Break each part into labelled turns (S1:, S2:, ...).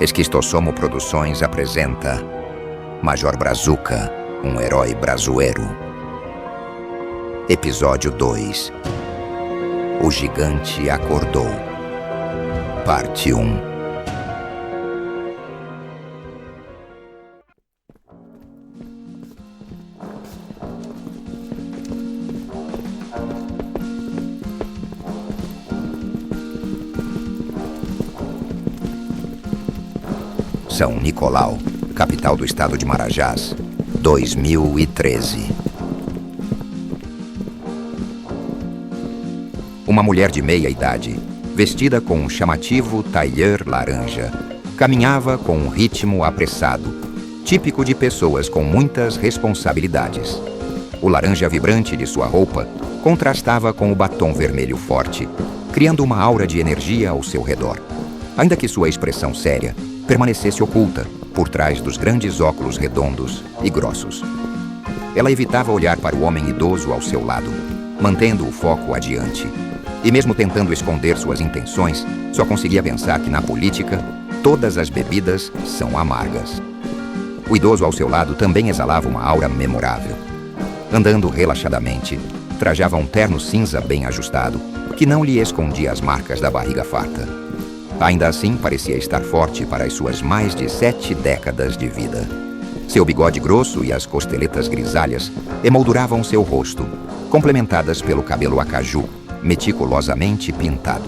S1: Esquistossomo Produções apresenta Major Brazuca, um herói brazueiro. Episódio 2. O Gigante Acordou. Parte 1. São Nicolau, capital do estado de Marajás, 2013. Uma mulher de meia idade, vestida com um chamativo tailleur laranja, caminhava com um ritmo apressado, típico de pessoas com muitas responsabilidades. O laranja vibrante de sua roupa contrastava com o batom vermelho forte, criando uma aura de energia ao seu redor, ainda que sua expressão séria permanecesse oculta por trás dos grandes óculos redondos e grossos. Ela evitava olhar para o homem idoso ao seu lado, mantendo o foco adiante. E mesmo tentando esconder suas intenções, só conseguia pensar que na política, todas as bebidas são amargas. O idoso ao seu lado também exalava uma aura memorável. Andando relaxadamente, trajava um terno cinza bem ajustado, que não lhe escondia as marcas da barriga farta. Ainda assim, parecia estar forte para as suas mais de 7 décadas de vida. Seu bigode grosso e as costeletas grisalhas emolduravam seu rosto, complementadas pelo cabelo acaju, meticulosamente pintado.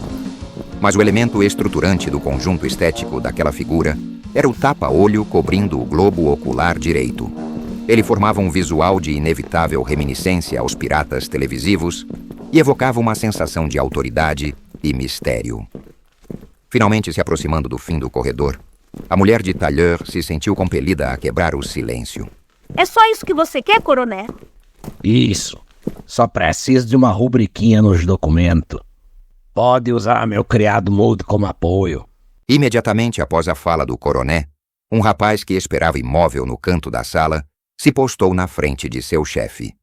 S1: Mas o elemento estruturante do conjunto estético daquela figura era o tapa-olho cobrindo o globo ocular direito. Ele formava um visual de inevitável reminiscência aos piratas televisivos e evocava uma sensação de autoridade e mistério. Finalmente se aproximando do fim do corredor, a mulher de tailleur se sentiu compelida a quebrar o silêncio.
S2: É só isso que você quer, coronel?
S3: Isso. Só preciso de uma rubriquinha nos documentos. Pode usar meu criado mudo como apoio.
S1: Imediatamente após a fala do coroné, um rapaz que esperava imóvel no canto da sala se postou na frente de seu chefe.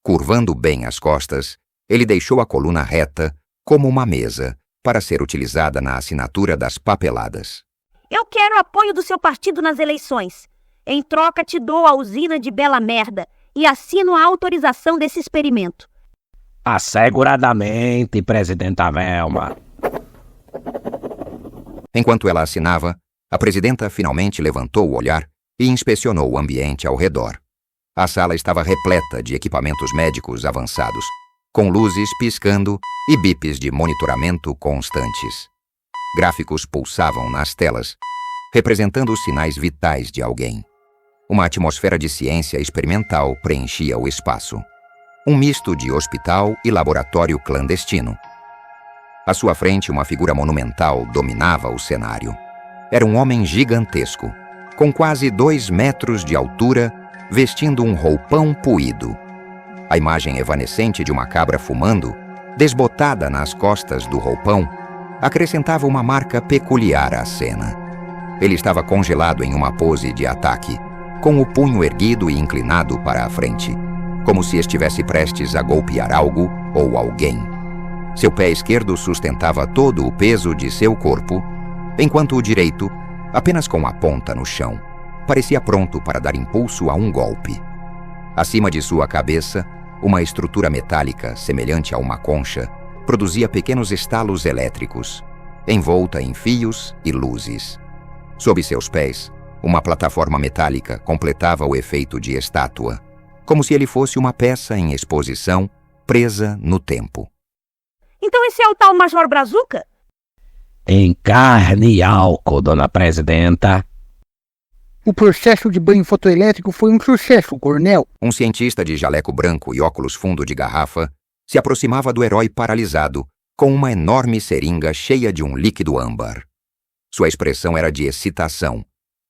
S1: Curvando bem as costas, ele deixou a coluna reta como uma mesa para ser utilizada na assinatura das papeladas.
S2: Eu quero apoio do seu partido nas eleições. Em troca, te dou a usina de Bela Merda e assino a autorização desse experimento.
S3: Asseguradamente, presidenta Velma.
S1: Enquanto ela assinava, a presidenta finalmente levantou o olhar e inspecionou o ambiente ao redor. A sala estava repleta de equipamentos médicos avançados, com luzes piscando e bips de monitoramento constantes. Gráficos pulsavam nas telas, representando os sinais vitais de alguém. Uma atmosfera de ciência experimental preenchia o espaço. Um misto de hospital e laboratório clandestino. À sua frente, uma figura monumental dominava o cenário. Era um homem gigantesco, com quase 2 metros de altura, vestindo um roupão puído. A imagem evanescente de uma cabra fumando, desbotada nas costas do roupão, acrescentava uma marca peculiar à cena. Ele estava congelado em uma pose de ataque, com o punho erguido e inclinado para a frente, como se estivesse prestes a golpear algo ou alguém. Seu pé esquerdo sustentava todo o peso de seu corpo, enquanto o direito, apenas com a ponta no chão, parecia pronto para dar impulso a um golpe. Acima de sua cabeça, uma estrutura metálica semelhante a uma concha produzia pequenos estalos elétricos, envolta em fios e luzes. Sob seus pés, uma plataforma metálica completava o efeito de estátua, como se ele fosse uma peça em exposição presa no tempo.
S2: Então esse é o tal Major Brazuca?
S3: Em carne e álcool, dona presidenta.
S4: O processo de banho fotoelétrico foi um sucesso, coronel.
S1: Um cientista de jaleco branco e óculos fundo de garrafa se aproximava do herói paralisado, com uma enorme seringa cheia de um líquido âmbar. Sua expressão era de excitação,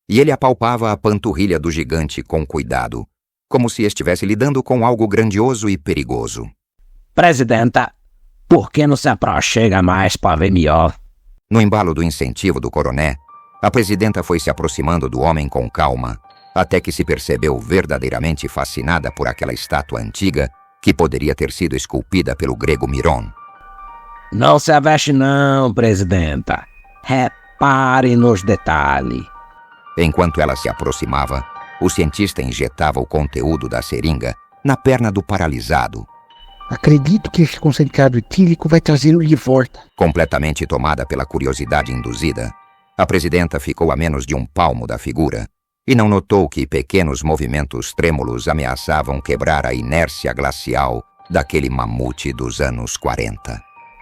S1: e ele apalpava a panturrilha do gigante com cuidado, como se estivesse lidando com algo grandioso e perigoso.
S3: Presidenta, por que não se aproxima mais para ver melhor?
S1: No embalo do incentivo do coroné, a presidenta foi se aproximando do homem com calma, até que se percebeu verdadeiramente fascinada por aquela estátua antiga que poderia ter sido esculpida pelo grego Miron.
S3: Não se aveste não, presidenta. Repare nos detalhes.
S1: Enquanto ela se aproximava, o cientista injetava o conteúdo da seringa na perna do paralisado.
S4: Acredito que esse concentrado etílico vai trazê-lo de volta.
S1: Completamente tomada pela curiosidade induzida, a presidenta ficou a menos de um palmo da figura e não notou que pequenos movimentos trêmulos ameaçavam quebrar a inércia glacial daquele mamute dos anos 40.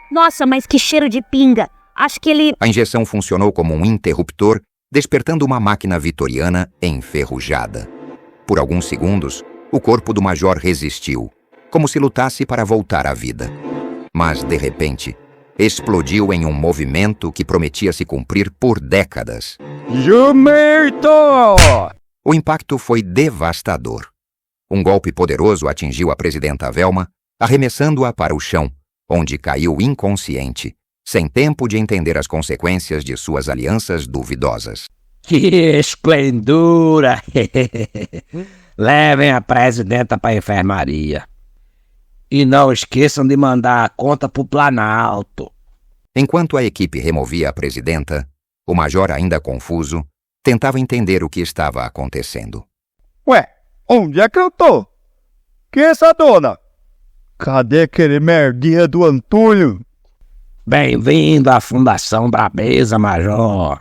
S2: Nossa, mas que cheiro de pinga! Acho que ele...
S1: A injeção funcionou como um interruptor, despertando uma máquina vitoriana enferrujada. Por alguns segundos, o corpo do major resistiu, como se lutasse para voltar à vida. Mas, de repente, explodiu em um movimento que prometia se cumprir por décadas.
S3: Gilberto!
S1: O impacto foi devastador. Um golpe poderoso atingiu a presidenta Velma, arremessando-a para o chão, onde caiu inconsciente, sem tempo de entender as consequências de suas alianças duvidosas.
S3: Que esplendura! Levem a presidenta para a enfermaria. E não esqueçam de mandar a conta pro Planalto.
S1: Enquanto a equipe removia a presidenta, o major, ainda confuso, tentava entender o que estava acontecendo.
S5: Ué, onde é que eu tô? Quem é essa dona? Cadê aquele merdinha do Antônio?
S3: Bem-vindo à Fundação Brabeza, Major.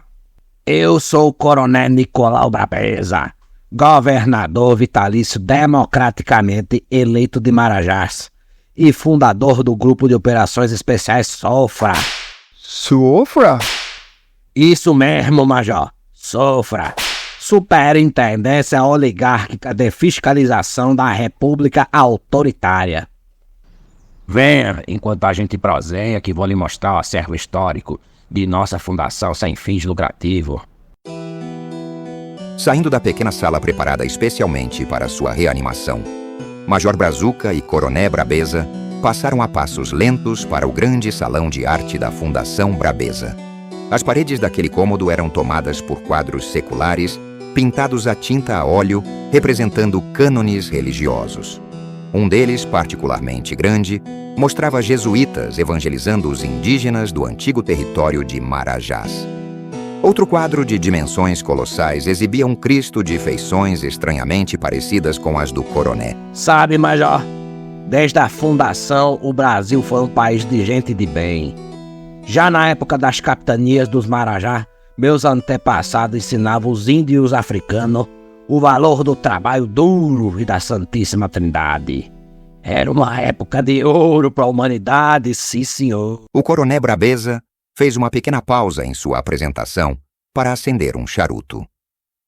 S3: Eu sou o Coronel Nicolau Brabeza, governador vitalício democraticamente eleito de Marajás e fundador do Grupo de Operações Especiais Sofra.
S5: Sofra?
S3: Isso mesmo, Major. Sofra. Superintendência Oligárquica de Fiscalização da República Autoritária. Venha, enquanto a gente proseia, que vou lhe mostrar o acervo histórico de nossa fundação sem fins lucrativos.
S1: Saindo da pequena sala preparada especialmente para sua reanimação, Major Brazuca e Coroné Brabeza passaram a passos lentos para o grande salão de arte da Fundação Brabeza. As paredes daquele cômodo eram tomadas por quadros seculares, pintados a tinta a óleo, representando cânones religiosos. Um deles, particularmente grande, mostrava jesuítas evangelizando os indígenas do antigo território de Marajás. Outro quadro de dimensões colossais exibia um Cristo de feições estranhamente parecidas com as do Coroné.
S3: Sabe, Major, desde a fundação, o Brasil foi um país de gente de bem. Já na época das capitanias dos Marajá, meus antepassados ensinavam os índios africanos o valor do trabalho duro e da Santíssima Trindade. Era uma época de ouro para a humanidade, sim, senhor.
S1: O Coroné Brabeza fez uma pequena pausa em sua apresentação para acender um charuto.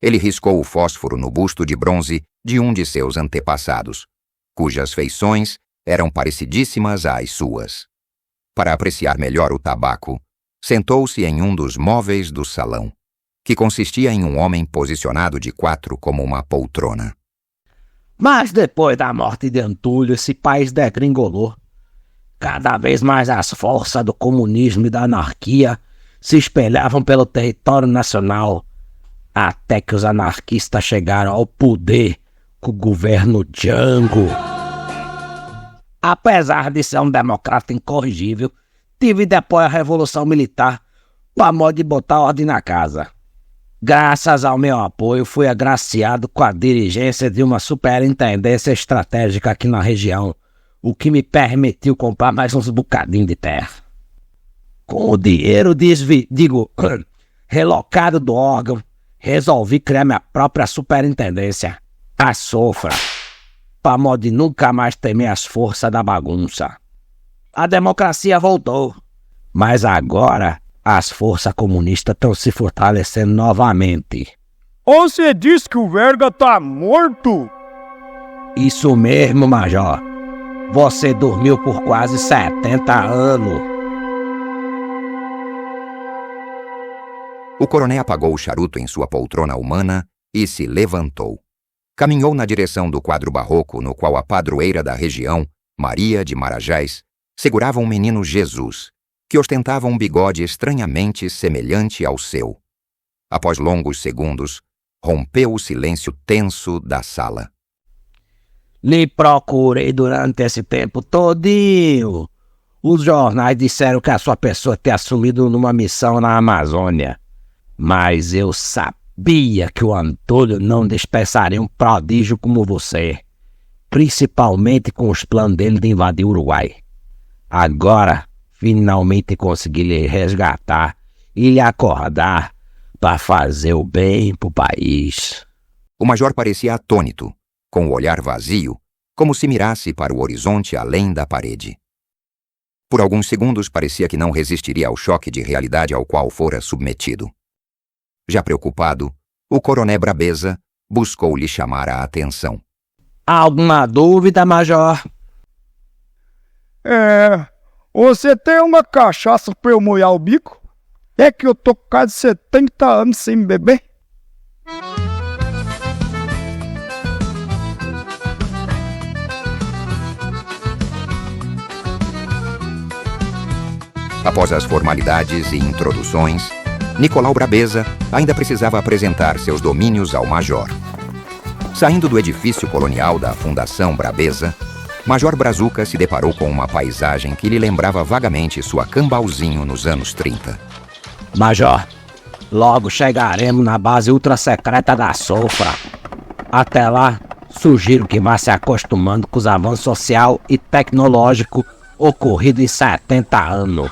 S1: Ele riscou o fósforo no busto de bronze de um de seus antepassados, cujas feições eram parecidíssimas às suas. Para apreciar melhor o tabaco, sentou-se em um dos móveis do salão, que consistia em um homem posicionado de quatro como uma poltrona.
S3: Mas depois da morte de Antúlio, esse país degringolou. Cada vez mais as forças do comunismo e da anarquia se espelhavam pelo território nacional, até que os anarquistas chegaram ao poder com o governo Django. Apesar de ser um democrata incorrigível, tive de apoio à Revolução Militar para modo de botar ordem na casa. Graças ao meu apoio, fui agraciado com a dirigência de uma superintendência estratégica aqui na região, o que me permitiu comprar mais uns bocadinhos de terra. Com o dinheiro relocado do órgão, resolvi criar minha própria superintendência, a Sofra, para modo de nunca mais temer as forças da bagunça. A democracia voltou, mas agora as forças comunistas estão se fortalecendo novamente.
S5: Você disse que o Verga tá morto?
S3: Isso mesmo, Major. Você dormiu por quase 70 anos.
S1: O coroné apagou o charuto em sua poltrona humana e se levantou. Caminhou na direção do quadro barroco no qual a padroeira da região, Maria de Marajás, segurava um menino Jesus, que ostentava um bigode estranhamente semelhante ao seu. Após longos segundos, rompeu o silêncio tenso da sala.
S3: Lhe procurei durante esse tempo todinho. Os jornais disseram que a sua pessoa tinha sumido numa missão na Amazônia. Mas eu sabia que o Antônio não dispensaria um prodígio como você, principalmente com os planos dele de invadir o Uruguai. Agora, finalmente consegui lhe resgatar e lhe acordar para fazer o bem pro país.
S1: O major parecia atônito, com o olhar vazio, como se mirasse para o horizonte além da parede. Por alguns segundos parecia que não resistiria ao choque de realidade ao qual fora submetido. Já preocupado, o coronel Brabeza buscou lhe chamar a atenção.
S3: Alguma dúvida, major?
S5: Você tem uma cachaça pra eu molhar o bico? É que eu tô com quase 70 anos sem beber.
S1: Após as formalidades e introduções, Nicolau Brabeza ainda precisava apresentar seus domínios ao major. Saindo do edifício colonial da Fundação Brabeza, Major Brazuca se deparou com uma paisagem que lhe lembrava vagamente sua Cambauzinho nos anos 30.
S3: Major, logo chegaremos na base ultrassecreta da Sofra. Até lá, sugiro que vá se acostumando com os avanços social e tecnológico ocorridos em 70 anos.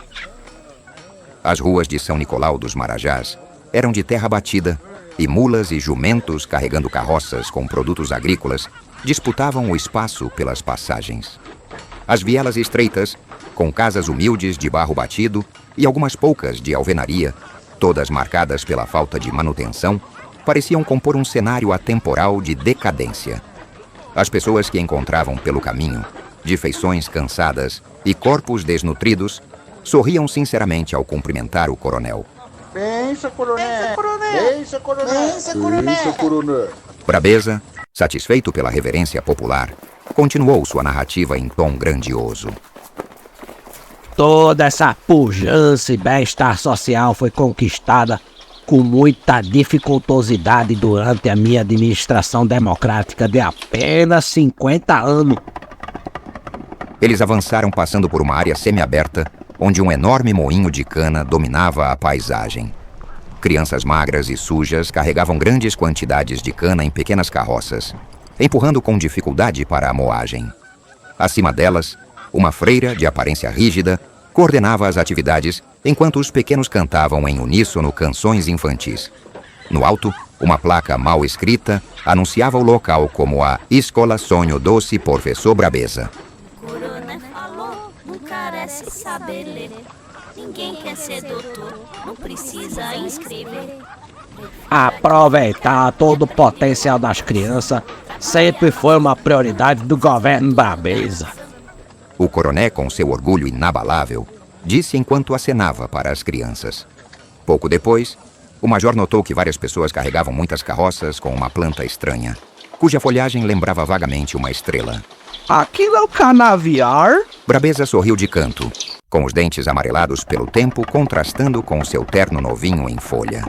S1: As ruas de São Nicolau dos Marajás eram de terra batida e mulas e jumentos carregando carroças com produtos agrícolas disputavam o espaço pelas passagens. As vielas estreitas, com casas humildes de barro batido e algumas poucas de alvenaria, todas marcadas pela falta de manutenção, pareciam compor um cenário atemporal de decadência. As pessoas que encontravam pelo caminho, de feições cansadas e corpos desnutridos, sorriam sinceramente ao cumprimentar o coronel.
S6: Bença, coronel! Bença, coronel! Bença, coronel!
S1: Brabeza, satisfeito pela reverência popular, continuou sua narrativa em tom grandioso.
S3: Toda essa pujança e bem-estar social foi conquistada com muita dificultosidade durante a minha administração democrática de apenas 50 anos.
S1: Eles avançaram passando por uma área semiaberta, onde um enorme moinho de cana dominava a paisagem. Crianças magras e sujas carregavam grandes quantidades de cana em pequenas carroças, empurrando com dificuldade para a moagem. Acima delas, uma freira de aparência rígida coordenava as atividades enquanto os pequenos cantavam em uníssono canções infantis. No alto, uma placa mal escrita anunciava o local como a Escola Sonho Doce Professor Brabeza.
S7: Coronel falou, não carece saber ler. Ninguém quer ser doutor, não precisa inscrever.
S3: Aproveitar todo o potencial das crianças sempre foi uma prioridade do governo Brabeza.
S1: O coronel, com seu orgulho inabalável, disse enquanto acenava para as crianças. Pouco depois, o major notou que várias pessoas carregavam muitas carroças com uma planta estranha, cuja folhagem lembrava vagamente uma estrela.
S5: Aquilo é o canaviar?
S1: Brabeza sorriu de canto, com os dentes amarelados pelo tempo contrastando com seu terno novinho em folha.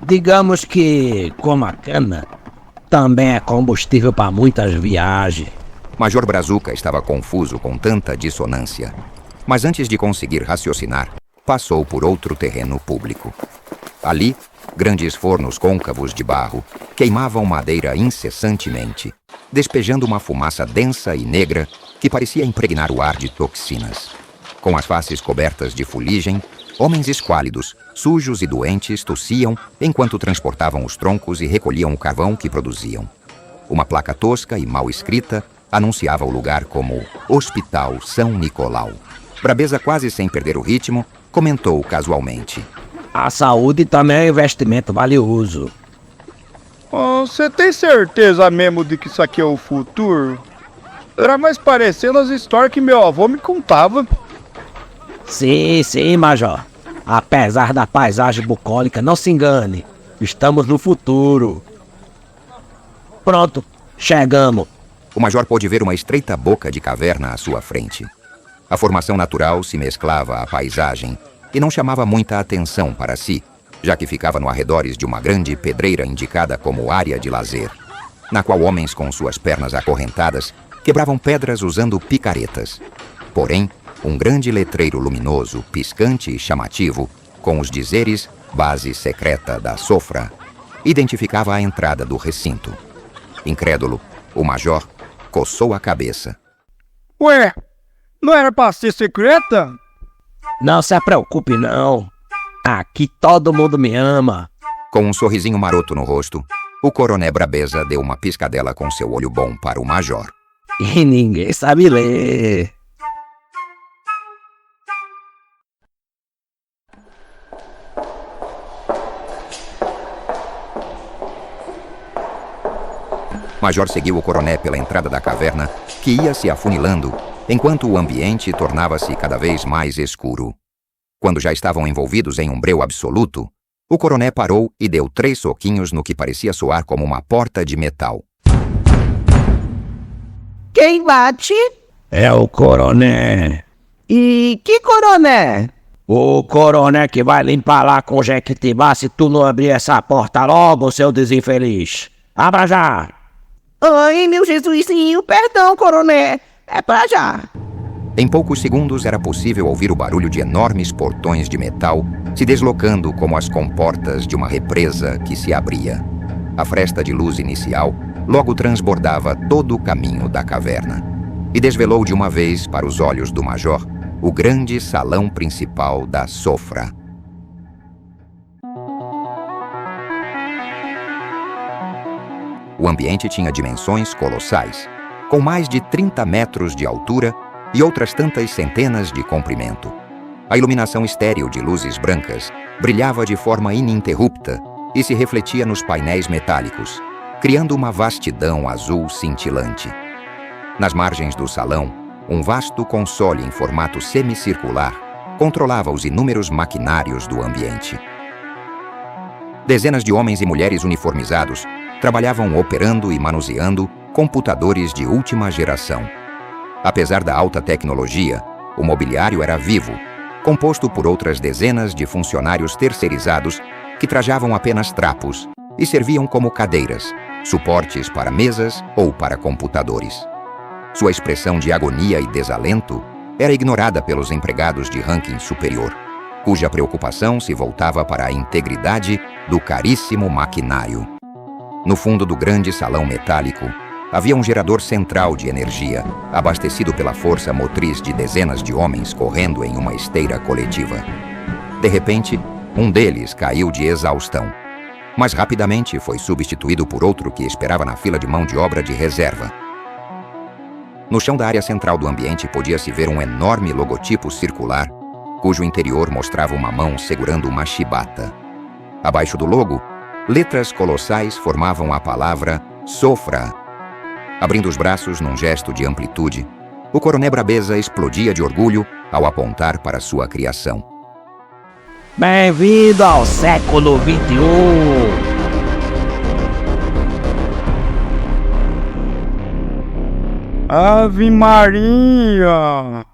S3: Digamos que, como a cana, também é combustível para muitas viagens.
S1: Major Brazuca estava confuso com tanta dissonância, mas antes de conseguir raciocinar, passou por outro terreno público. Ali, grandes fornos côncavos de barro queimavam madeira incessantemente, despejando uma fumaça densa e negra que parecia impregnar o ar de toxinas. Com as faces cobertas de fuligem, homens esquálidos, sujos e doentes tossiam enquanto transportavam os troncos e recolhiam o carvão que produziam. Uma placa tosca e mal escrita anunciava o lugar como Hospital São Nicolau. Brabeza, quase sem perder o ritmo, comentou casualmente.
S3: A saúde também é um investimento valioso.
S5: Você tem certeza mesmo de que isso aqui é o futuro? Era mais parecendo as histórias que meu avô me contava.
S3: Sim, major. Apesar da paisagem bucólica, não se engane. Estamos no futuro. Pronto, chegamos.
S1: O major pôde ver uma estreita boca de caverna à sua frente. A formação natural se mesclava à paisagem e não chamava muita atenção para si, já que ficava no arredores de uma grande pedreira indicada como área de lazer, na qual homens com suas pernas acorrentadas quebravam pedras usando picaretas. Porém, um grande letreiro luminoso, piscante e chamativo, com os dizeres base secreta da Sofra, identificava a entrada do recinto. Incrédulo, o major coçou a cabeça.
S5: Ué, não era pra ser secreta?
S3: Não se preocupe não. Aqui todo mundo me ama.
S1: Com um sorrisinho maroto no rosto, o coronel Brabeza deu uma piscadela com seu olho bom para o major.
S3: E ninguém sabe ler.
S1: Major seguiu o coronel pela entrada da caverna, que ia se afunilando, enquanto o ambiente tornava-se cada vez mais escuro. Quando já estavam envolvidos em um breu absoluto, o coronel parou e deu 3 soquinhos no que parecia soar como uma porta de metal.
S8: Quem bate?
S3: É o coronel.
S8: E que coronel?
S3: O coronel que vai limpar lá com Jequitibá se tu não abrir essa porta logo, seu desinfeliz. Abra já!
S8: Ai, meu Jesuizinho, perdão, coronel. É pra já.
S1: Em poucos segundos era possível ouvir o barulho de enormes portões de metal se deslocando como as comportas de uma represa que se abria. A fresta de luz inicial logo transbordava todo o caminho da caverna e desvelou de uma vez para os olhos do major o grande salão principal da Sofra. O ambiente tinha dimensões colossais, com mais de 30 metros de altura e outras tantas centenas de comprimento. A iluminação estéril de luzes brancas brilhava de forma ininterrupta e se refletia nos painéis metálicos, criando uma vastidão azul cintilante. Nas margens do salão, um vasto console em formato semicircular controlava os inúmeros maquinários do ambiente. Dezenas de homens e mulheres uniformizados trabalhavam operando e manuseando computadores de última geração. Apesar da alta tecnologia, o mobiliário era vivo, composto por outras dezenas de funcionários terceirizados que trajavam apenas trapos e serviam como cadeiras, suportes para mesas ou para computadores. Sua expressão de agonia e desalento era ignorada pelos empregados de ranking superior, cuja preocupação se voltava para a integridade do caríssimo maquinário. No fundo do grande salão metálico, havia um gerador central de energia, abastecido pela força motriz de dezenas de homens correndo em uma esteira coletiva. De repente, um deles caiu de exaustão, mas rapidamente foi substituído por outro que esperava na fila de mão de obra de reserva. No chão da área central do ambiente podia-se ver um enorme logotipo circular, cujo interior mostrava uma mão segurando uma chibata. Abaixo do logo, letras colossais formavam a palavra Sofra. Abrindo os braços num gesto de amplitude, o coronel Brabeza explodia de orgulho ao apontar para sua criação.
S3: Bem-vindo ao século XXI!
S5: Ave Maria!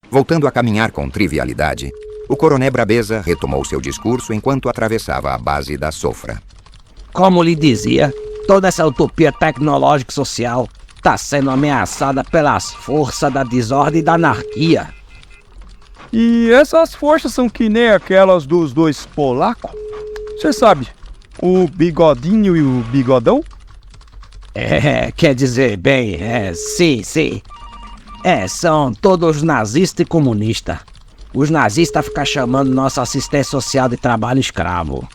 S1: Voltando a caminhar com trivialidade, o coronel Brabeza retomou seu discurso enquanto atravessava a base da Sofra.
S3: Como lhe dizia, toda essa utopia tecnológica e social está sendo ameaçada pelas forças da desordem e da anarquia.
S5: E essas forças são que nem aquelas dos 2 polacos? Você sabe, o Bigodinho e o Bigodão?
S3: Quer dizer, bem, sim. São todos nazistas e comunistas. Os nazistas ficam chamando nossa assistência social de trabalho escravo.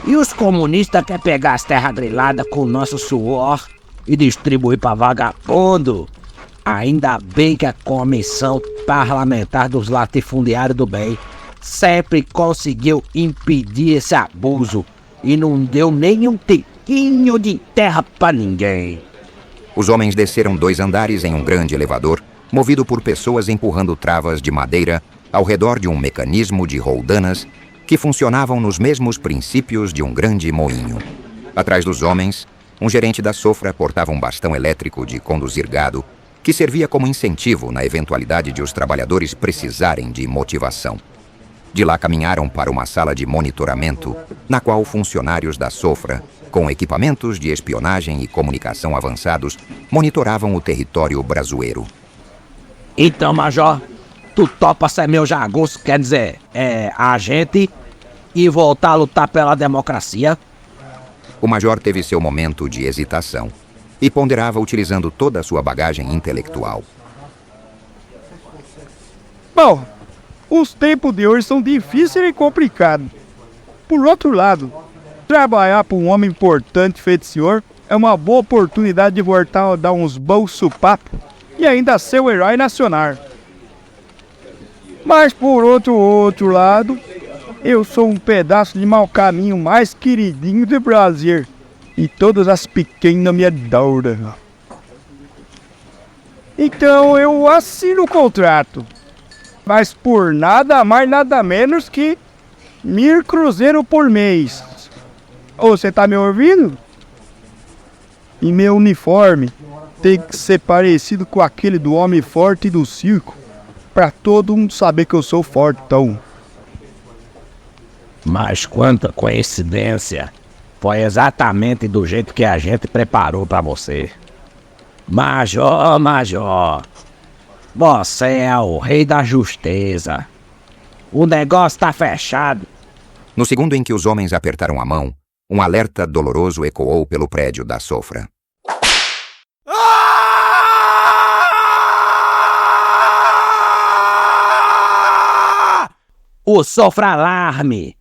S3: E os comunistas querem pegar as terras griladas com o nosso suor e distribuir para vagabundo. Ainda bem que a Comissão Parlamentar dos Latifundiários do Bem sempre conseguiu impedir esse abuso e não deu nem um tiquinho de terra para ninguém.
S1: Os homens desceram 2 andares em um grande elevador, movido por pessoas empurrando travas de madeira ao redor de um mecanismo de roldanas que funcionavam nos mesmos princípios de um grande moinho. Atrás dos homens, um gerente da Sofra portava um bastão elétrico de conduzir gado que servia como incentivo na eventualidade de os trabalhadores precisarem de motivação. De lá caminharam para uma sala de monitoramento, na qual funcionários da Sofra, com equipamentos de espionagem e comunicação avançados, monitoravam o território brazueiro.
S3: Então, major, tu topa ser meu jagunço, quer dizer, agente, e voltar a lutar pela democracia?
S1: O major teve seu momento de hesitação e ponderava utilizando toda a sua bagagem intelectual.
S5: Bom, os tempos de hoje são difíceis e complicados. Por outro lado, trabalhar para um homem importante feito senhor é uma boa oportunidade de voltar a dar uns bons supapos e ainda ser o herói nacional. Mas por outro lado, eu sou um pedaço de mau caminho mais queridinho do Brasil e todas as pequenas me adoram. Então eu assino o contrato, mas por nada mais nada menos que 1.000 cruzeiros por mês. Ô, você tá me ouvindo? E meu uniforme tem que ser parecido com aquele do homem forte do circo, pra todo mundo saber que eu sou fortão.
S3: Mas quanta coincidência! Foi exatamente do jeito que a gente preparou pra você. Major, você é o rei da justeza. O negócio tá fechado.
S1: No segundo em que os homens apertaram a mão, um alerta doloroso ecoou pelo prédio da Sofra.
S3: O Sofra Alarme!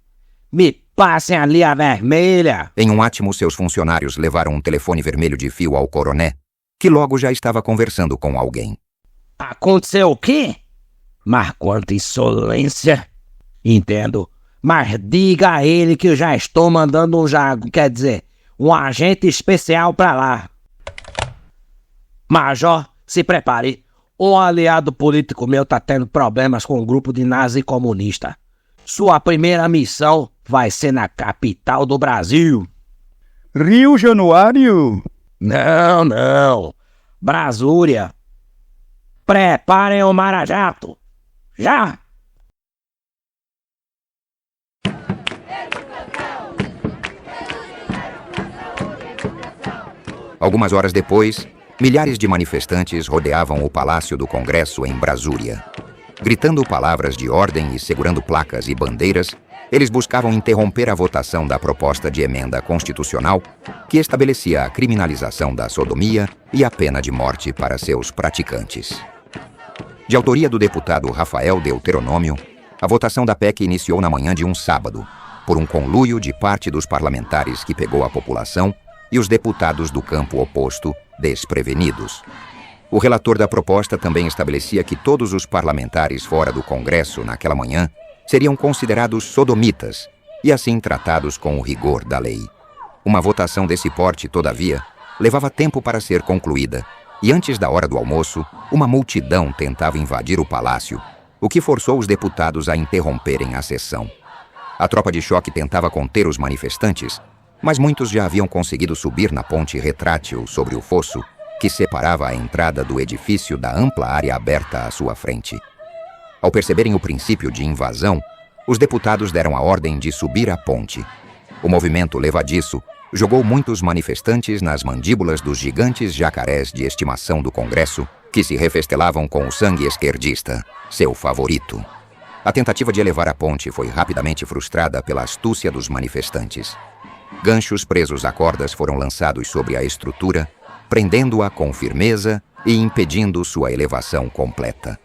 S3: Me passem ali a vermelha!
S1: Em um átimo, seus funcionários levaram um telefone vermelho de fio ao coroné, que logo já estava conversando com alguém.
S3: Aconteceu o quê? Mas quanta insolência! Entendo, mas diga a ele que eu já estou mandando um agente especial pra lá. Major, se prepare. Um aliado político meu tá tendo problemas com um grupo de nazi comunista. Sua primeira missão vai ser na capital do Brasil.
S5: Rio Januário?
S3: Não. Brasúria. Preparem o Marajato. Já!
S1: Algumas horas depois, milhares de manifestantes rodeavam o Palácio do Congresso em Brasúria. Gritando palavras de ordem e segurando placas e bandeiras, eles buscavam interromper a votação da proposta de emenda constitucional que estabelecia a criminalização da sodomia e a pena de morte para seus praticantes. De autoria do deputado Rafael Deuteronômio, a votação da PEC iniciou na manhã de um sábado, por um conluio de parte dos parlamentares que pegou a população e os deputados do campo oposto desprevenidos. O relator da proposta também estabelecia que todos os parlamentares fora do Congresso naquela manhã seriam considerados sodomitas e assim tratados com o rigor da lei. Uma votação desse porte, todavia, levava tempo para ser concluída e antes da hora do almoço, uma multidão tentava invadir o palácio, o que forçou os deputados a interromperem a sessão. A tropa de choque tentava conter os manifestantes, mas muitos já haviam conseguido subir na ponte retrátil sobre o fosso que separava a entrada do edifício da ampla área aberta à sua frente. Ao perceberem o princípio de invasão, os deputados deram a ordem de subir a ponte. O movimento levadiço jogou muitos manifestantes nas mandíbulas dos gigantes jacarés de estimação do Congresso, que se refestelavam com o sangue esquerdista, seu favorito. A tentativa de elevar a ponte foi rapidamente frustrada pela astúcia dos manifestantes. Ganchos presos a cordas foram lançados sobre a estrutura, prendendo-a com firmeza e impedindo sua elevação completa.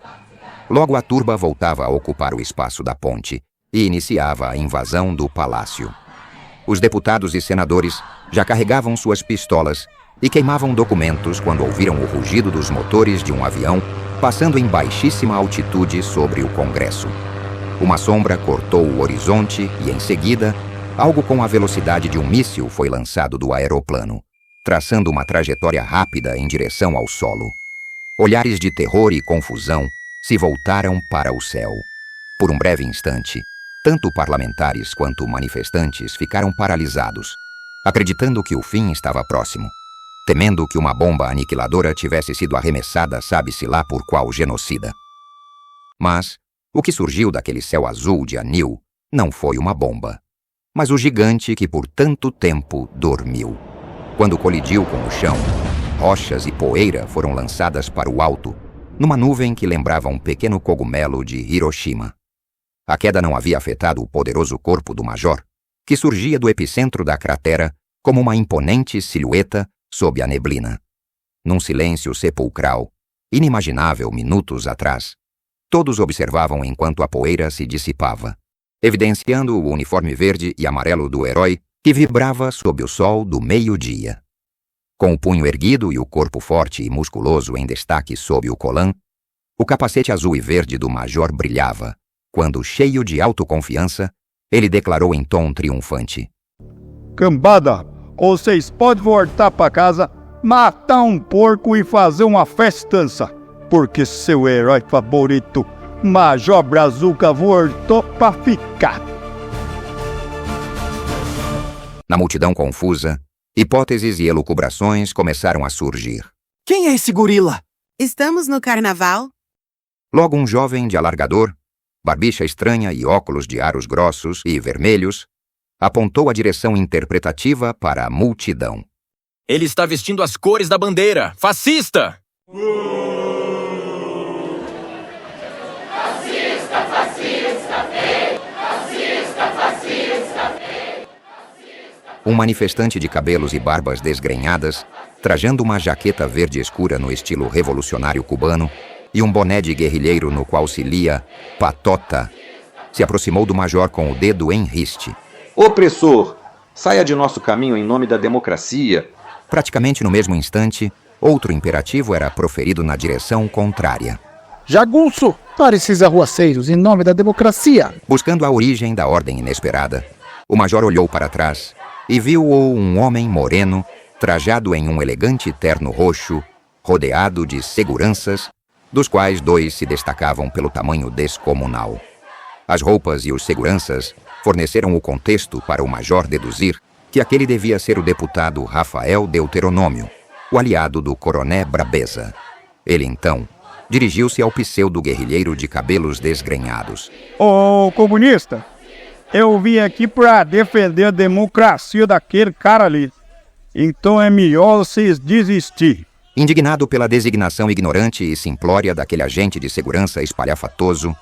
S1: Logo a turba voltava a ocupar o espaço da ponte e iniciava a invasão do palácio. Os deputados e senadores já carregavam suas pistolas e queimavam documentos quando ouviram o rugido dos motores de um avião passando em baixíssima altitude sobre o Congresso. Uma sombra cortou o horizonte e, em seguida, algo com a velocidade de um míssil foi lançado do aeroplano, traçando uma trajetória rápida em direção ao solo. Olhares de terror e confusão se voltaram para o céu. Por um breve instante, tanto parlamentares quanto manifestantes ficaram paralisados, acreditando que o fim estava próximo, temendo que uma bomba aniquiladora tivesse sido arremessada sabe-se lá por qual genocida. Mas o que surgiu daquele céu azul de anil não foi uma bomba, mas o gigante que por tanto tempo dormiu. Quando colidiu com o chão, rochas e poeira foram lançadas para o alto, numa nuvem que lembrava um pequeno cogumelo de Hiroshima. A queda não havia afetado o poderoso corpo do major, que surgia do epicentro da cratera como uma imponente silhueta sob a neblina. Num silêncio sepulcral, inimaginável minutos atrás, todos observavam enquanto a poeira se dissipava, evidenciando o uniforme verde e amarelo do herói que vibrava sob o sol do meio-dia. Com o punho erguido e o corpo forte e musculoso em destaque sob o colã, o capacete azul e verde do major brilhava, quando, cheio de autoconfiança, ele declarou em tom triunfante:
S5: Cambada, vocês podem voltar para casa, matar um porco e fazer uma festança, porque seu herói favorito, Major Brazuca, voltou para ficar.
S1: Na multidão confusa, hipóteses e elucubrações começaram a surgir.
S9: Quem é esse gorila?
S10: Estamos no carnaval?
S1: Logo um jovem de alargador, barbicha estranha e óculos de aros grossos e vermelhos, apontou a direção interpretativa para a multidão.
S9: Ele está vestindo as cores da bandeira! Fascista!
S7: Fascista, fascista, vem! Fascista, fascista, vem!
S1: Um manifestante de cabelos e barbas desgrenhadas, trajando uma jaqueta verde escura no estilo revolucionário cubano e um boné de guerrilheiro no qual se lia Patota, se aproximou do major com o dedo em riste.
S11: Opressor, saia de nosso caminho em nome da democracia.
S1: Praticamente no mesmo instante, outro imperativo era proferido na direção contrária.
S4: Jagunço, pare esses arruaceiros em nome da democracia.
S1: Buscando a origem da ordem inesperada, o major olhou para trás e viu um homem moreno, trajado em um elegante terno roxo, rodeado de seguranças, dos quais 2 se destacavam pelo tamanho descomunal. As roupas e os seguranças forneceram o contexto para o major deduzir que aquele devia ser o deputado Rafael Deuteronômio, o aliado do Coroné Brabeza. Ele, então, dirigiu-se ao pseudo-guerrilheiro de cabelos desgrenhados.
S5: Ô, comunista, eu vim aqui para defender a democracia daquele cara ali. Então é melhor vocês desistir.
S1: Indignado pela designação ignorante e simplória daquele agente de segurança espalhafatoso,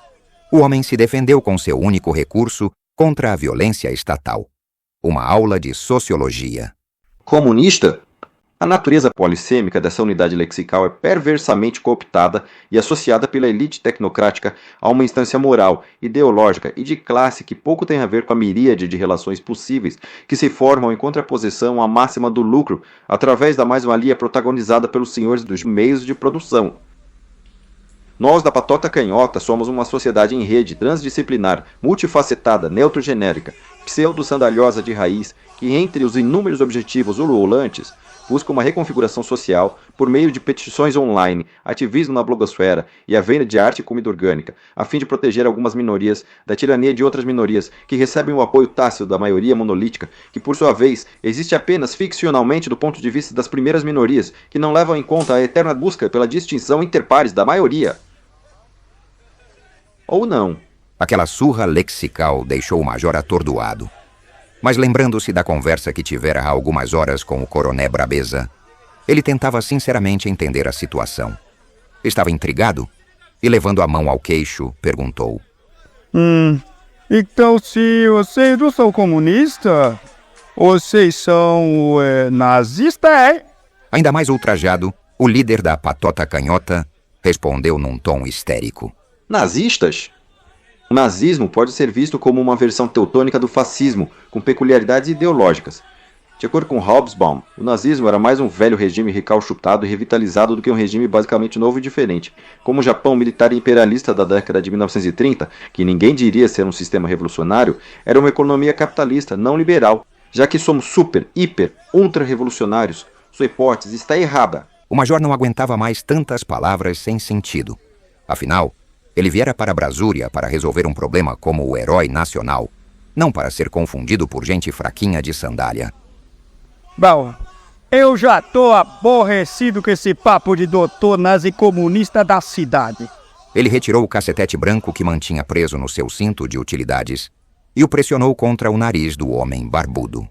S1: o homem se defendeu com seu único recurso contra a violência estatal: uma aula de sociologia.
S11: Comunista? A natureza polissêmica dessa unidade lexical é perversamente cooptada e associada pela elite tecnocrática a uma instância moral, ideológica e de classe que pouco tem a ver com a miríade de relações possíveis que se formam em contraposição à máxima do lucro através da mais-valia protagonizada pelos senhores dos meios de produção. Nós da Patota Canhota somos uma sociedade em rede, transdisciplinar, multifacetada, neutro-genérica, pseudo-sandalhosa de raiz, que entre os inúmeros objetivos ululantes busca uma reconfiguração social por meio de petições online, ativismo na blogosfera e a venda de arte e comida orgânica, a fim de proteger algumas minorias da tirania de outras minorias que recebem o apoio tácito da maioria monolítica, que por sua vez existe apenas ficcionalmente do ponto de vista das primeiras minorias, que não levam em conta a eterna busca pela distinção interpares da maioria. Ou não.
S1: Aquela surra lexical deixou o major atordoado. Mas lembrando-se da conversa que tivera há algumas horas com o Coroné Brabeza, ele tentava sinceramente entender a situação. Estava intrigado e, levando a mão ao queixo, perguntou:
S5: Então se vocês não são comunistas, vocês são nazistas, é?
S1: Ainda mais ultrajado, o líder da Patota Canhota respondeu num tom histérico:
S11: Nazistas? O nazismo pode ser visto como uma versão teutônica do fascismo, com peculiaridades ideológicas. De acordo com Hobsbawm, o nazismo era mais um velho regime recalchutado e revitalizado do que um regime basicamente novo e diferente. Como o Japão militar e imperialista da década de 1930, que ninguém diria ser um sistema revolucionário, era uma economia capitalista, não liberal. Já que somos super, hiper, ultra-revolucionários, sua hipótese está errada.
S1: O major não aguentava mais tantas palavras sem sentido. Afinal, ele viera para Brasúria para resolver um problema como o herói nacional, não para ser confundido por gente fraquinha de sandália.
S5: Bom, eu já tô aborrecido com esse papo de doutor nazi comunista da cidade.
S1: Ele retirou o cacetete branco que mantinha preso no seu cinto de utilidades e o pressionou contra o nariz do homem barbudo.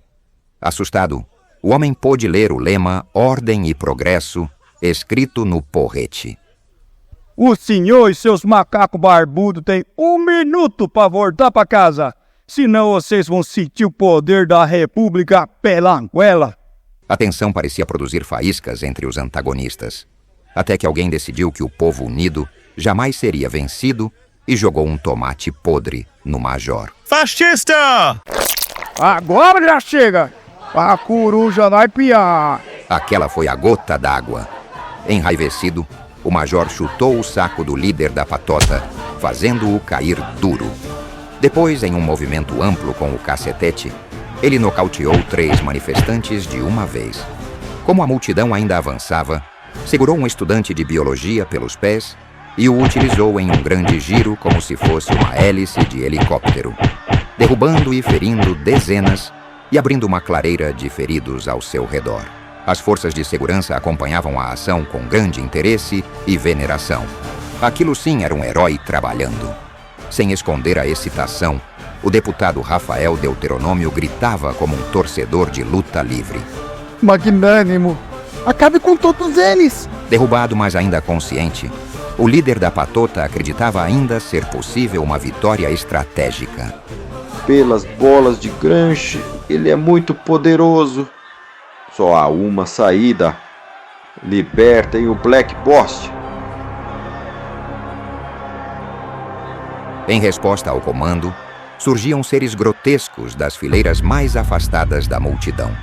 S1: Assustado, o homem pôde ler o lema Ordem e Progresso, escrito no porrete.
S5: O senhor e seus macacos barbudos têm 1 minuto para voltar para casa. Senão vocês vão sentir o poder da República pela goela.
S1: A tensão parecia produzir faíscas entre os antagonistas. Até que alguém decidiu que o povo unido jamais seria vencido e jogou um tomate podre no major.
S12: Fascista!
S5: Agora já chega! A coruja vai piar!
S1: Aquela foi a gota d'água. Enraivecido, o major chutou o saco do líder da patota, fazendo-o cair duro. Depois, em um movimento amplo com o cacetete, ele nocauteou 3 manifestantes de uma vez. Como a multidão ainda avançava, segurou um estudante de biologia pelos pés e o utilizou em um grande giro como se fosse uma hélice de helicóptero, derrubando e ferindo dezenas e abrindo uma clareira de feridos ao seu redor. As forças de segurança acompanhavam a ação com grande interesse e veneração. Aquilo sim era um herói trabalhando. Sem esconder a excitação, o deputado Rafael Deuteronômio gritava como um torcedor de luta livre.
S4: Magnânimo! Acabe com todos eles!
S1: Derrubado, mas ainda consciente, o líder da patota acreditava ainda ser possível uma vitória estratégica.
S11: Pelas bolas de Grange, ele é muito poderoso. Só há uma saída. Libertem o Black Boss.
S1: Em resposta ao comando, surgiam seres grotescos das fileiras mais afastadas da multidão.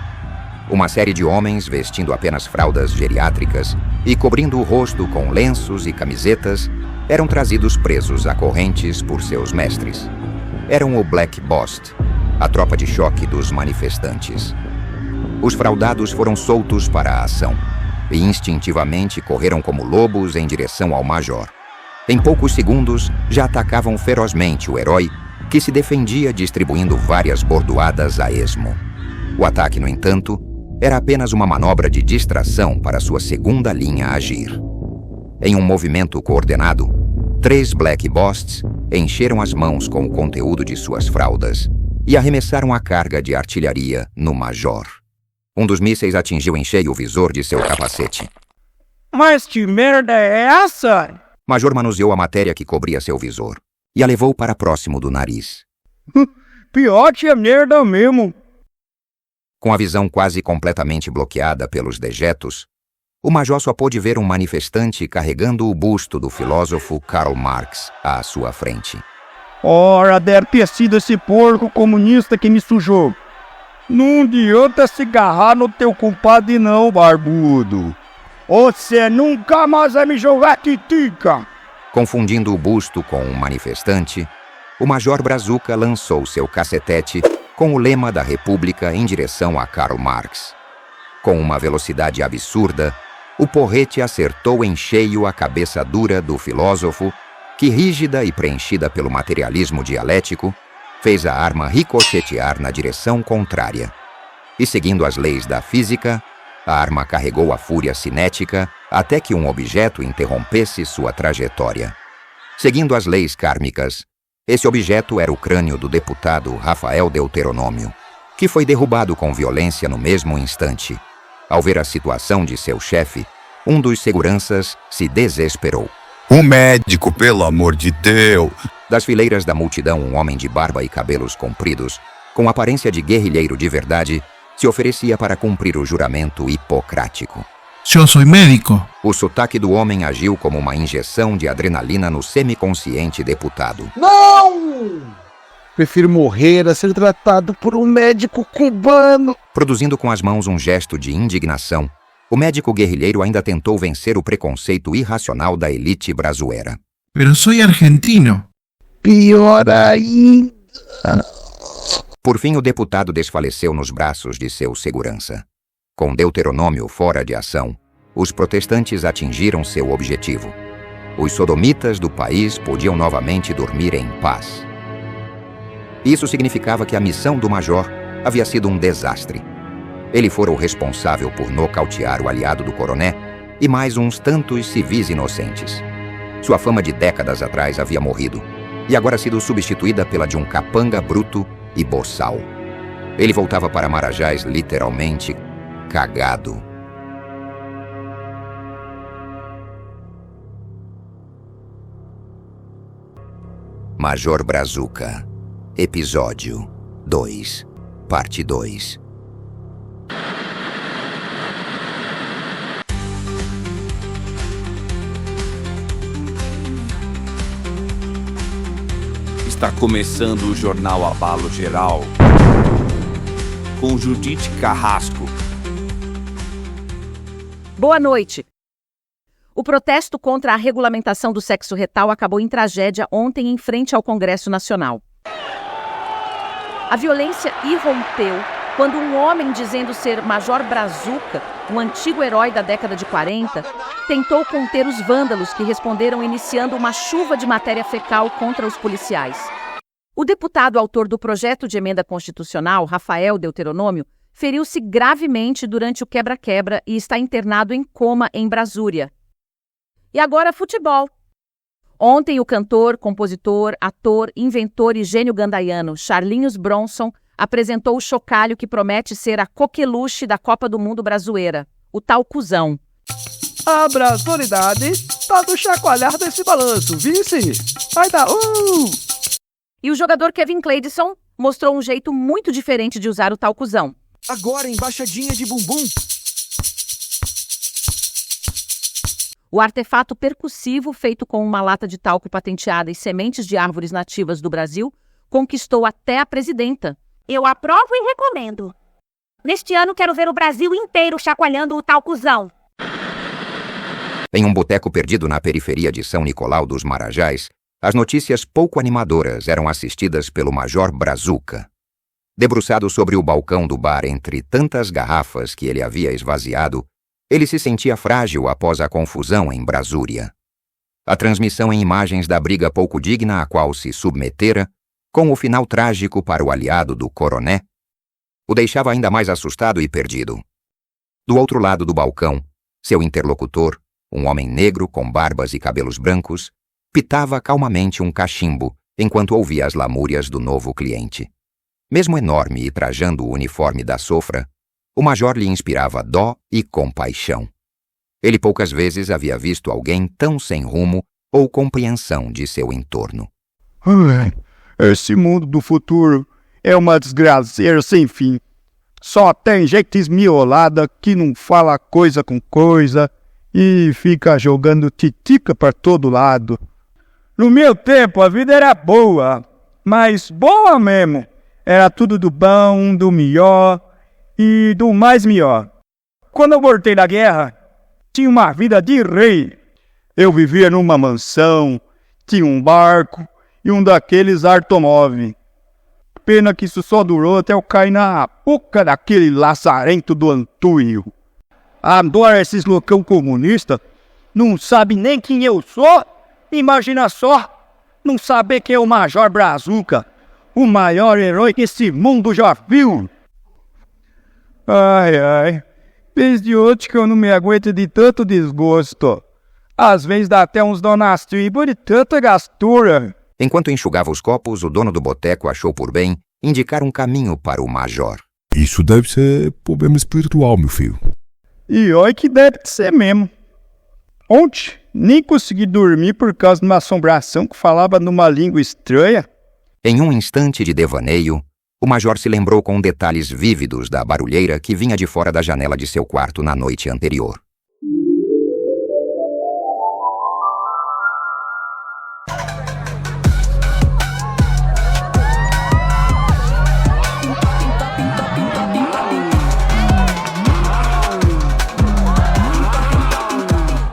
S1: Uma série de homens vestindo apenas fraldas geriátricas e cobrindo o rosto com lenços e camisetas eram trazidos presos a correntes por seus mestres. Eram o Black Boss, a tropa de choque dos manifestantes. Os fraudados foram soltos para a ação e instintivamente correram como lobos em direção ao major. Em poucos segundos, já atacavam ferozmente o herói, que se defendia distribuindo várias bordoadas a esmo. O ataque, no entanto, era apenas uma manobra de distração para sua segunda linha agir. Em um movimento coordenado, 3 Black Boss encheram as mãos com o conteúdo de suas fraldas e arremessaram a carga de artilharia no major. Um dos mísseis atingiu em cheio o visor de seu capacete.
S5: Mas que merda é essa?
S1: Major manuseou a matéria que cobria seu visor e a levou para próximo do nariz.
S5: Piote é merda mesmo.
S1: Com a visão quase completamente bloqueada pelos dejetos, o major só pôde ver um manifestante carregando o busto do filósofo Karl Marx à sua frente.
S5: Ora, deve ter sido esse porco comunista que me sujou. Não adianta se agarrar no teu compadre não, barbudo. Você nunca mais vai me jogar titica.
S1: Confundindo o busto com um manifestante, o major Brazuca lançou seu cacetete com o lema da República em direção a Karl Marx. Com uma velocidade absurda, o porrete acertou em cheio a cabeça dura do filósofo, que, rígida e preenchida pelo materialismo dialético, fez a arma ricochetear na direção contrária. E, seguindo as leis da física, a arma carregou a fúria cinética até que um objeto interrompesse sua trajetória. Seguindo as leis kármicas, esse objeto era o crânio do deputado Rafael Deuteronômio, que foi derrubado com violência no mesmo instante. Ao ver a situação de seu chefe, um dos seguranças se desesperou.
S12: Um médico, pelo amor de Deus!
S1: Das fileiras da multidão, um homem de barba e cabelos compridos, com aparência de guerrilheiro de verdade, se oferecia para cumprir o juramento hipocrático.
S12: Eu sou médico.
S1: O sotaque do homem agiu como uma injeção de adrenalina no semiconsciente deputado.
S4: Não! Prefiro morrer a ser tratado por um médico cubano.
S1: Produzindo com as mãos um gesto de indignação, o médico guerrilheiro ainda tentou vencer o preconceito irracional da elite brazuera.
S12: Pero soy argentino.
S4: Pior ainda.
S1: Por fim, o deputado desfaleceu nos braços de seu segurança. Com Deuteronômio fora de ação, os protestantes atingiram seu objetivo. Os sodomitas do país podiam novamente dormir em paz. Isso significava que a missão do major havia sido um desastre. Ele fora o responsável por nocautear o aliado do coroné e mais uns tantos civis inocentes. Sua fama de décadas atrás havia morrido e agora sido substituída pela de um capanga bruto e boçal. Ele voltava para Marajás literalmente cagado. Major Brazuca, Episódio 2, Parte 2.
S13: Está começando o Jornal Abalo Geral, com Judite Carrasco.
S14: Boa noite. O protesto contra a regulamentação do sexo retal acabou em tragédia ontem em frente ao Congresso Nacional. A violência irrompeu quando um homem dizendo ser Major Brazuca, um antigo herói da década de 40, tentou conter os vândalos que responderam iniciando uma chuva de matéria fecal contra os policiais. O deputado autor do projeto de emenda constitucional, Rafael Deuteronômio, feriu-se gravemente durante o quebra-quebra e está internado em coma em Brasúria. E agora futebol. Ontem o cantor, compositor, ator, inventor e gênio gandaiano Charlinhos Bronson apresentou o chocalho que promete ser a coqueluche da Copa do Mundo brasileira, o tal cuzão.
S5: A brasilidade tá do chacoalhar desse balanço, vice? Vai dar
S14: E o jogador Kevin Cleidson mostrou um jeito muito diferente de usar o tal cuzão.
S15: Agora embaixadinha de bumbum.
S14: O artefato percussivo, feito com uma lata de talco patenteada e sementes de árvores nativas do Brasil, conquistou até a presidenta.
S2: Eu aprovo e recomendo. Neste ano quero ver o Brasil inteiro chacoalhando o tal cuzão.
S1: Em um boteco perdido na periferia de São Nicolau dos Marajás, as notícias pouco animadoras eram assistidas pelo Major Brazuca. Debruçado sobre o balcão do bar entre tantas garrafas que ele havia esvaziado, ele se sentia frágil após a confusão em Brasúria. A transmissão em imagens da briga pouco digna a qual se submetera, com o final trágico para o aliado do coroné, o deixava ainda mais assustado e perdido. Do outro lado do balcão, seu interlocutor, um homem negro com barbas e cabelos brancos, pitava calmamente um cachimbo enquanto ouvia as lamúrias do novo cliente. Mesmo enorme e trajando o uniforme da sofra, o major lhe inspirava dó e compaixão. Ele poucas vezes havia visto alguém tão sem rumo ou compreensão de seu entorno.
S5: Esse mundo do futuro é uma desgraceira sem fim. Só tem gente esmiolada que não fala coisa com coisa e fica jogando titica para todo lado. No meu tempo a vida era boa, mas boa mesmo. Era tudo do bom, do melhor e do mais melhor. Quando eu voltei da guerra, tinha uma vida de rei. Eu vivia numa mansão, tinha um barco e um daqueles automóveis. Pena que isso só durou até eu cair na boca daquele lazarento do Antúnio. Adoro esses loucão comunistas. Não sabe nem quem eu sou? Imagina só, não saber quem é o Major Brazuca, o maior herói que esse mundo já viu. Ai, desde ontem que eu não me aguento de tanto desgosto. Às vezes dá até uns donastribos de tanta gastura.
S1: Enquanto enxugava os copos, o dono do boteco achou por bem indicar um caminho para o major.
S12: Isso deve ser problema espiritual, meu filho.
S5: E olha que deve ser mesmo. Ontem nem consegui dormir por causa de uma assombração que falava numa língua estranha.
S1: Em um instante de devaneio, o major se lembrou com detalhes vívidos da barulheira que vinha de fora da janela de seu quarto na noite anterior.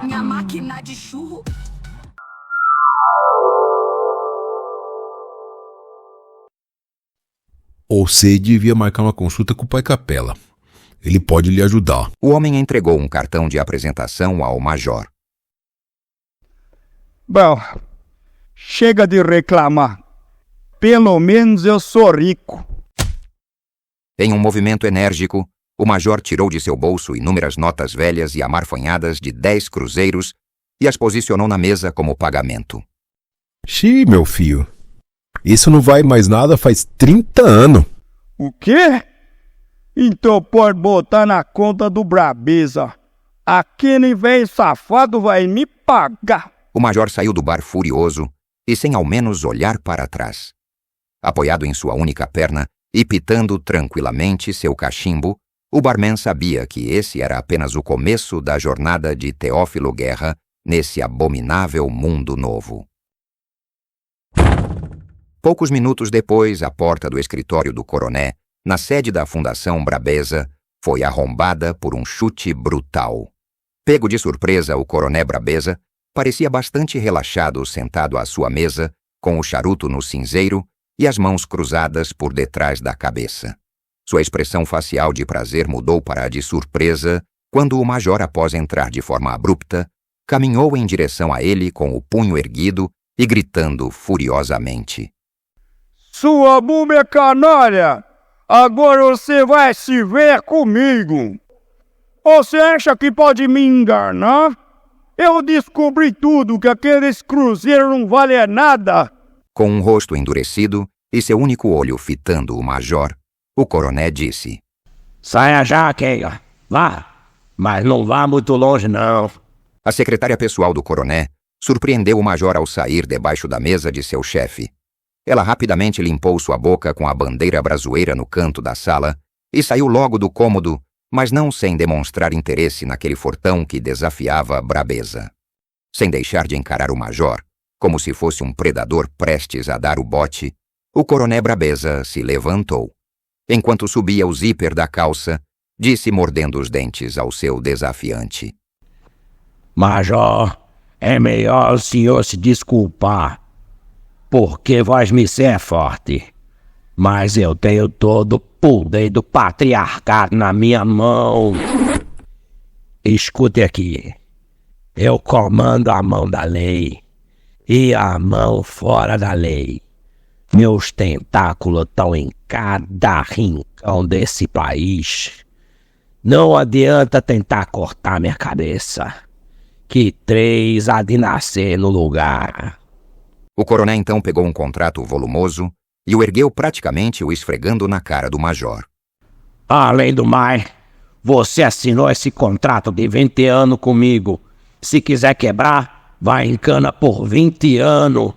S7: Minha máquina de churro.
S12: Você devia marcar uma consulta com o pai Capela. Ele pode lhe ajudar.
S1: O homem entregou um cartão de apresentação ao major.
S5: Bom, chega de reclamar. Pelo menos eu sou rico.
S1: Em um movimento enérgico, o major tirou de seu bolso inúmeras notas velhas e amarfanhadas de 10 cruzeiros e as posicionou na mesa como pagamento.
S12: Xiii, meu filho. Isso não vai mais nada faz 30 anos.
S5: O quê? Então pode botar na conta do Brabeza. Aquele velho safado vai me pagar.
S1: O major saiu do bar furioso e sem ao menos olhar para trás. Apoiado em sua única perna e pitando tranquilamente seu cachimbo, o barman sabia que esse era apenas o começo da jornada de Teófilo Guerra nesse abominável mundo novo. Poucos minutos depois, a porta do escritório do coroné, na sede da Fundação Brabeza, foi arrombada por um chute brutal. Pego de surpresa, o coroné Brabeza parecia bastante relaxado sentado à sua mesa, com o charuto no cinzeiro e as mãos cruzadas por detrás da cabeça. Sua expressão facial de prazer mudou para a de surpresa quando o major, após entrar de forma abrupta, caminhou em direção a ele com o punho erguido e gritando furiosamente:
S5: Sua múmia canalha! Agora você vai se ver comigo! Você acha que pode me enganar? Eu descobri tudo, que aqueles cruzeiros não valem nada!
S1: Com um rosto endurecido e seu único olho fitando o major, o coroné disse:
S3: Saia já, Keila. Vá, mas não vá muito longe, não.
S1: A secretária pessoal do coroné surpreendeu o major ao sair debaixo da mesa de seu chefe. Ela rapidamente limpou sua boca com a bandeira brazoeira no canto da sala e saiu logo do cômodo, mas não sem demonstrar interesse naquele fortão que desafiava Brabeza. Sem deixar de encarar o major, como se fosse um predador prestes a dar o bote, o coroné Brabeza se levantou. Enquanto subia o zíper da calça, disse mordendo os dentes ao seu desafiante:
S3: Major, é melhor o senhor se desculpar, porque voz me é forte, mas eu tenho todo o poder do patriarcado na minha mão. Escute aqui, eu comando a mão da lei e a mão fora da lei. Meus tentáculos estão em cada rincão desse país. Não adianta tentar cortar minha cabeça, que 3 há de nascer no lugar.
S1: O coroné então pegou um contrato volumoso e o ergueu praticamente o esfregando na cara do major.
S3: Além do mais, você assinou esse contrato de 20 anos comigo. Se quiser quebrar, vai em cana por 20 anos.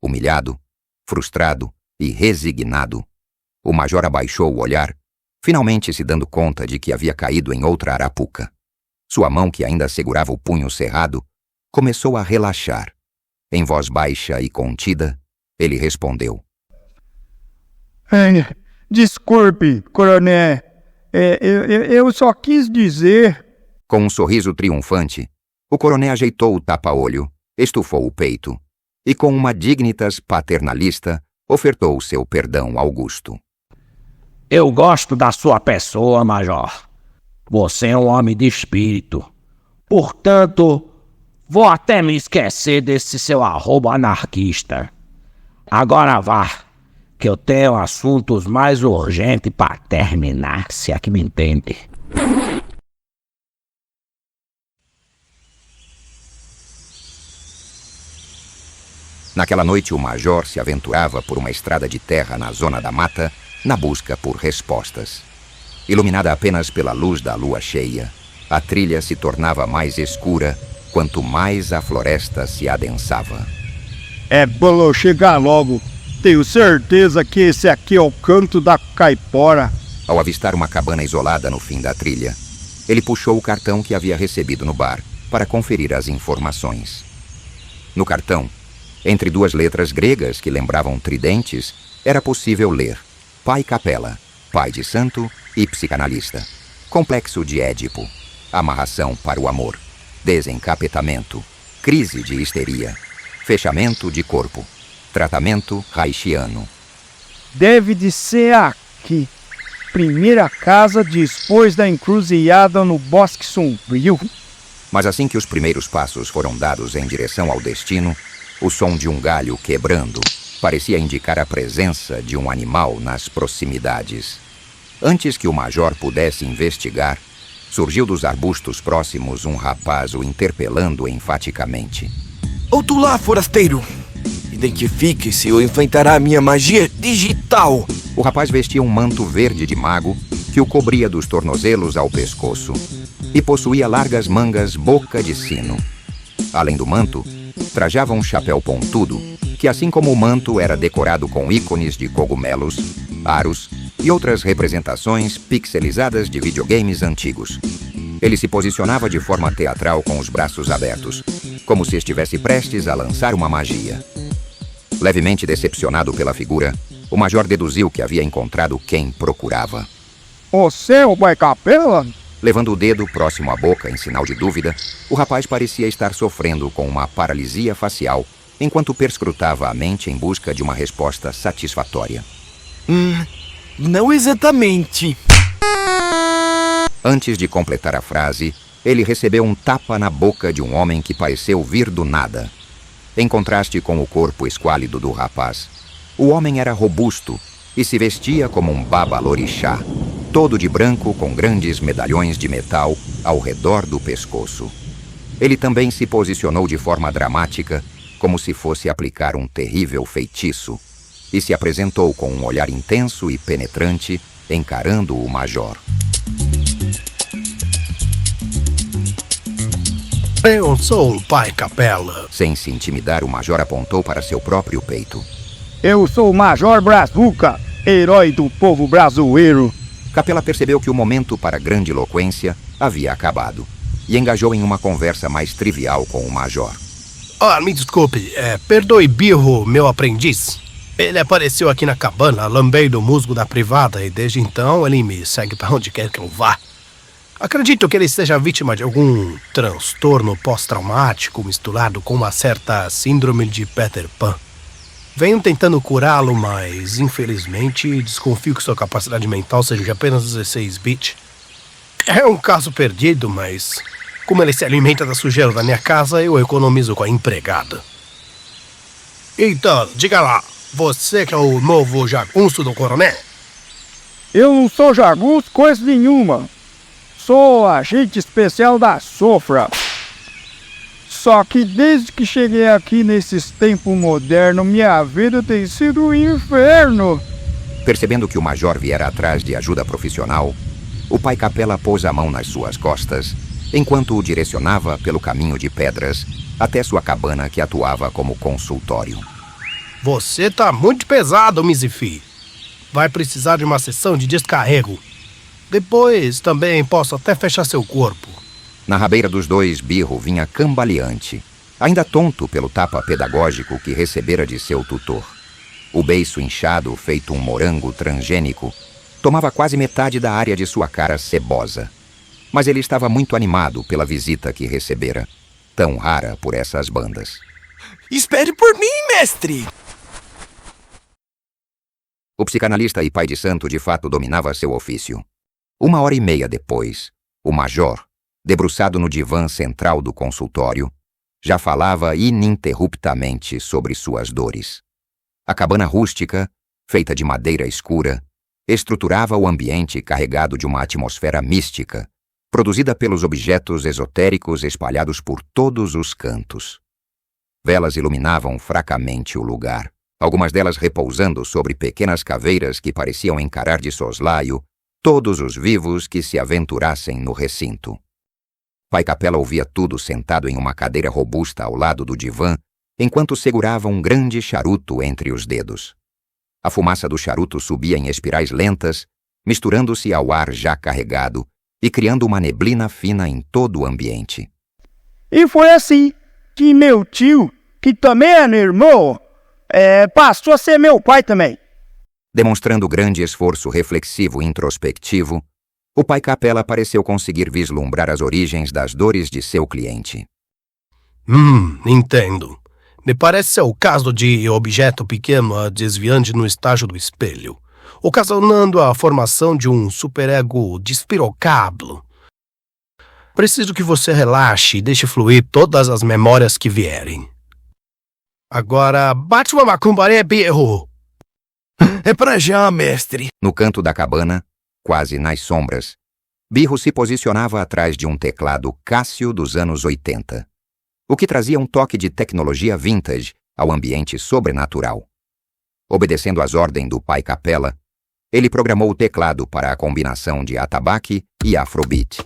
S1: Humilhado, frustrado e resignado, o major abaixou o olhar, finalmente se dando conta de que havia caído em outra arapuca. Sua mão, que ainda segurava o punho cerrado, começou a relaxar. Em voz baixa e contida, ele respondeu:
S5: Desculpe, coroné. Eu só quis dizer...
S1: Com um sorriso triunfante, o coroné ajeitou o tapa-olho, estufou o peito e, com uma dignitas paternalista, ofertou seu perdão augusto.
S3: Eu gosto da sua pessoa, major. Você é um homem de espírito. Portanto, vou até me esquecer desse seu arrobo anarquista. Agora vá, que eu tenho assuntos mais urgentes para terminar, se é que me entende.
S1: Naquela noite, o major se aventurava por uma estrada de terra na zona da mata, na busca por respostas. Iluminada apenas pela luz da lua cheia, a trilha se tornava mais escura quanto mais a floresta se adensava.
S5: É bom chegar logo. Tenho certeza que esse aqui é o canto da caipora.
S1: Ao avistar uma cabana isolada no fim da trilha, ele puxou o cartão que havia recebido no bar para conferir as informações. No cartão, entre 2 letras gregas que lembravam tridentes, era possível ler: Pai Capela, pai de santo e psicanalista. Complexo de Édipo, amarração para o amor, desencapetamento, crise de histeria, fechamento de corpo, tratamento haitiano.
S5: Deve de ser aqui. Primeira casa depois da encruzilhada no Bosque Sombrio.
S1: Mas assim que os primeiros passos foram dados em direção ao destino, o som de um galho quebrando parecia indicar a presença de um animal nas proximidades. Antes que o major pudesse investigar, surgiu dos arbustos próximos um rapaz o interpelando enfaticamente.
S15: Outro lá, forasteiro! Identifique-se ou enfrentará a minha magia digital!
S1: O rapaz vestia um manto verde de mago que o cobria dos tornozelos ao pescoço e possuía largas mangas boca de sino. Além do manto, Trajava um chapéu pontudo, que assim como o manto era decorado com ícones de cogumelos, aros e outras representações pixelizadas de videogames antigos. Ele se posicionava de forma teatral com os braços abertos, como se estivesse prestes a lançar uma magia. Levemente decepcionado pela figura, o major deduziu que havia encontrado quem procurava.
S5: Você é o Pai Capela?
S1: Levando o dedo próximo à boca em sinal de dúvida, o rapaz parecia estar sofrendo com uma paralisia facial, enquanto perscrutava a mente em busca de uma resposta satisfatória.
S15: Não exatamente.
S1: Antes de completar a frase, ele recebeu um tapa na boca de um homem que pareceu vir do nada. Em contraste com o corpo esquálido do rapaz, o homem era robusto e se vestia como um babalorixá, todo de branco com grandes medalhões de metal ao redor do pescoço. Ele também se posicionou de forma dramática, como se fosse aplicar um terrível feitiço, e se apresentou com um olhar intenso e penetrante, encarando o major.
S16: Eu sou o Pai Capela.
S1: Sem se intimidar, o major apontou para seu próprio peito.
S5: Eu sou o Major Brazuca, herói do povo brasileiro.
S1: Capela percebeu que o momento para grandiloquência havia acabado e engajou em uma conversa mais trivial com o major.
S16: Me desculpe, perdoe Birro, meu aprendiz. Ele apareceu aqui na cabana, lambendo o musgo da privada e desde então ele me segue para onde quer que eu vá. Acredito que ele seja vítima de algum transtorno pós-traumático misturado com uma certa síndrome de Peter Pan. Venho tentando curá-lo, mas infelizmente desconfio que sua capacidade mental seja de apenas 16 bits. É um caso perdido, mas como ele se alimenta da sujeira da minha casa, eu economizo com a empregada. Então, diga lá, você que é o novo jagunço do coronel?
S5: Eu não sou jagunço coisa nenhuma. Sou agente especial da Sofra. Só que desde que cheguei aqui nesses tempos modernos, minha vida tem sido um inferno.
S1: Percebendo que o major viera atrás de ajuda profissional, o Pai Capela pôs a mão nas suas costas, enquanto o direcionava pelo caminho de pedras até sua cabana que atuava como consultório.
S16: Você tá muito pesado, Mizifi. Vai precisar de uma sessão de descarrego. Depois também posso até fechar seu corpo.
S1: Na rabeira dos dois, Birro vinha cambaleante, ainda tonto pelo tapa pedagógico que recebera de seu tutor. O beiço inchado, feito um morango transgênico, tomava quase metade da área de sua cara cebosa. Mas ele estava muito animado pela visita que recebera, tão rara por essas bandas.
S15: Espere por mim, mestre!
S1: O psicanalista e pai de santo de fato dominava seu ofício. 1h30 depois, o major, debruçado no divã central do consultório, já falava ininterruptamente sobre suas dores. A cabana rústica, feita de madeira escura, estruturava o ambiente carregado de uma atmosfera mística, produzida pelos objetos esotéricos espalhados por todos os cantos. Velas iluminavam fracamente o lugar, algumas delas repousando sobre pequenas caveiras que pareciam encarar de soslaio todos os vivos que se aventurassem no recinto. Pai Capela ouvia tudo sentado em uma cadeira robusta ao lado do divã, enquanto segurava um grande charuto entre os dedos. A fumaça do charuto subia em espirais lentas, misturando-se ao ar já carregado e criando uma neblina fina em todo o ambiente.
S5: E foi assim que meu tio, que também é meu irmão, passou a ser meu pai também.
S1: Demonstrando grande esforço reflexivo e introspectivo, o Pai Capela pareceu conseguir vislumbrar as origens das dores de seu cliente.
S16: Entendo. Me parece ser o caso de objeto pequeno desviante no estágio do espelho, ocasionando a formação de um superego despirocábulo. Preciso que você relaxe e deixe fluir todas as memórias que vierem. Agora, bate uma macumbaré, Birro!
S15: É pra já, mestre.
S1: No canto da cabana, quase nas sombras, Birro se posicionava atrás de um teclado Cássio dos anos 80, o que trazia um toque de tecnologia vintage ao ambiente sobrenatural. Obedecendo às ordens do Pai Capela, ele programou o teclado para a combinação de atabaque e afrobeat.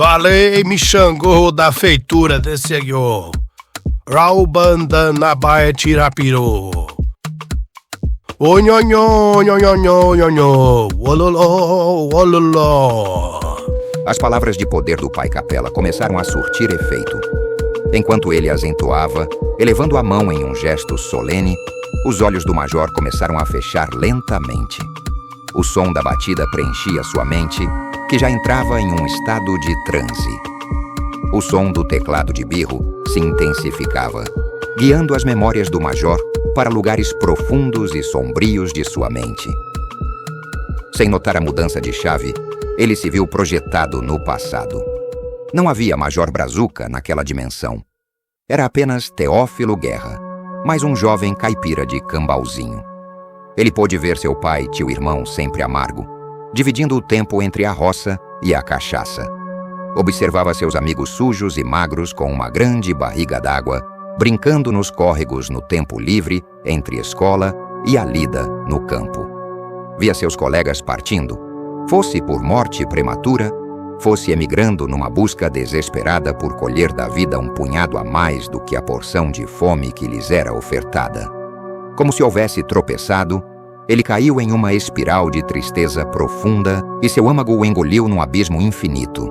S16: Valei-me Xangô da feitura desse agô. Raubanda na baia tirapirô. O nhonhô, nhonhô, nhonhô, ololô, ololô.
S1: As palavras de poder do pai Capela começaram a surtir efeito. Enquanto ele as entoava, elevando a mão em um gesto solene, os olhos do major começaram a fechar lentamente. O som da batida preenchia sua mente, que já entrava em um estado de transe. O som do teclado de birro se intensificava, guiando as memórias do major para lugares profundos e sombrios de sua mente. Sem notar a mudança de chave, ele se viu projetado no passado. Não havia Major Brazuca naquela dimensão. Era apenas Teófilo Guerra, mais um jovem caipira de Cambauzinho. Ele pôde ver seu pai e tio-irmão sempre amargo, dividindo o tempo entre a roça e a cachaça. Observava seus amigos sujos e magros com uma grande barriga d'água, brincando nos córregos no tempo livre entre escola e a lida no campo. Via seus colegas partindo, fosse por morte prematura, fosse emigrando numa busca desesperada por colher da vida um punhado a mais do que a porção de fome que lhes era ofertada. Como se houvesse tropeçado, ele caiu em uma espiral de tristeza profunda e seu âmago o engoliu num abismo infinito.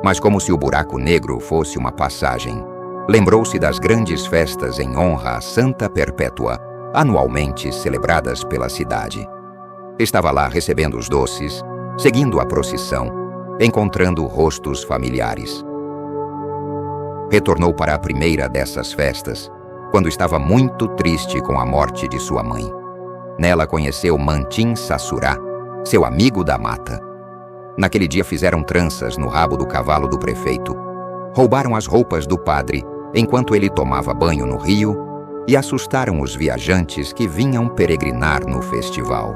S1: Mas como se o buraco negro fosse uma passagem, lembrou-se das grandes festas em honra à Santa Perpétua, anualmente celebradas pela cidade. Estava lá recebendo os doces, seguindo a procissão, encontrando rostos familiares. Retornou para a primeira dessas festas, quando estava muito triste com a morte de sua mãe. Nela conheceu Mantim Sassurá, seu amigo da mata. Naquele dia fizeram tranças no rabo do cavalo do prefeito, roubaram as roupas do padre enquanto ele tomava banho no rio e assustaram os viajantes que vinham peregrinar no festival.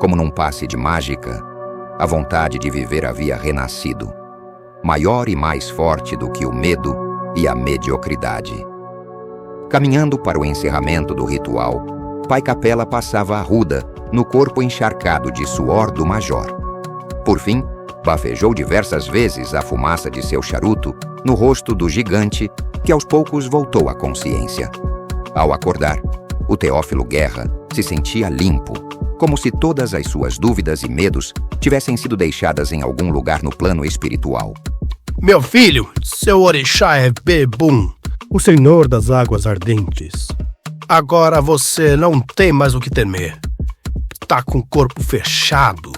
S1: Como num passe de mágica, a vontade de viver havia renascido, maior e mais forte do que o medo e a mediocridade. Caminhando para o encerramento do ritual, Pai Capela passava a ruda no corpo encharcado de suor do major. Por fim, bafejou diversas vezes a fumaça de seu charuto no rosto do gigante, que aos poucos voltou à consciência. Ao acordar, o Teófilo Guerra se sentia limpo, como se todas as suas dúvidas e medos tivessem sido deixadas em algum lugar no plano espiritual.
S16: Meu filho, seu orixá é Bebum, o senhor das águas ardentes. Agora você não tem mais o que temer. Está com o corpo fechado.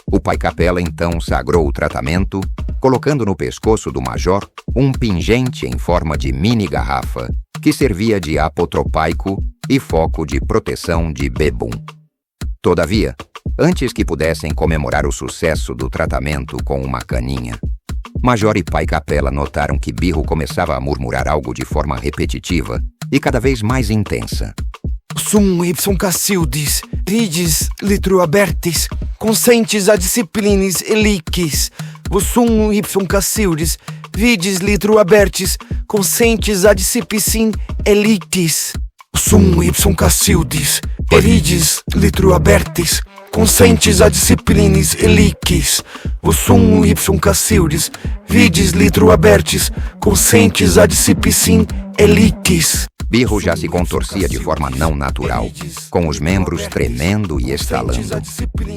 S1: O Pai Capela então sagrou o tratamento, colocando no pescoço do major um pingente em forma de mini garrafa, que servia de apotropaico e foco de proteção de Bebum. Todavia, antes que pudessem comemorar o sucesso do tratamento com uma caninha, Major e Pai Capela notaram que Birro começava a murmurar algo de forma repetitiva e cada vez mais intensa.
S15: Sum ipsum Cacildis, ridis litro abertis, consentes ad disciplinis eliquis. Sum ipsum Cacildis, vidis litro abertis, consentes ad disciplin eliquis. Sum ipsum Cacildis, eridis litro abertis, consentes ad disciplinis eliquis. Sum ipsum Cacildis, vidis litro abertis, consentes ad disciplin eliquis.
S1: Birro já se contorcia de forma não natural, com os membros tremendo e estalando.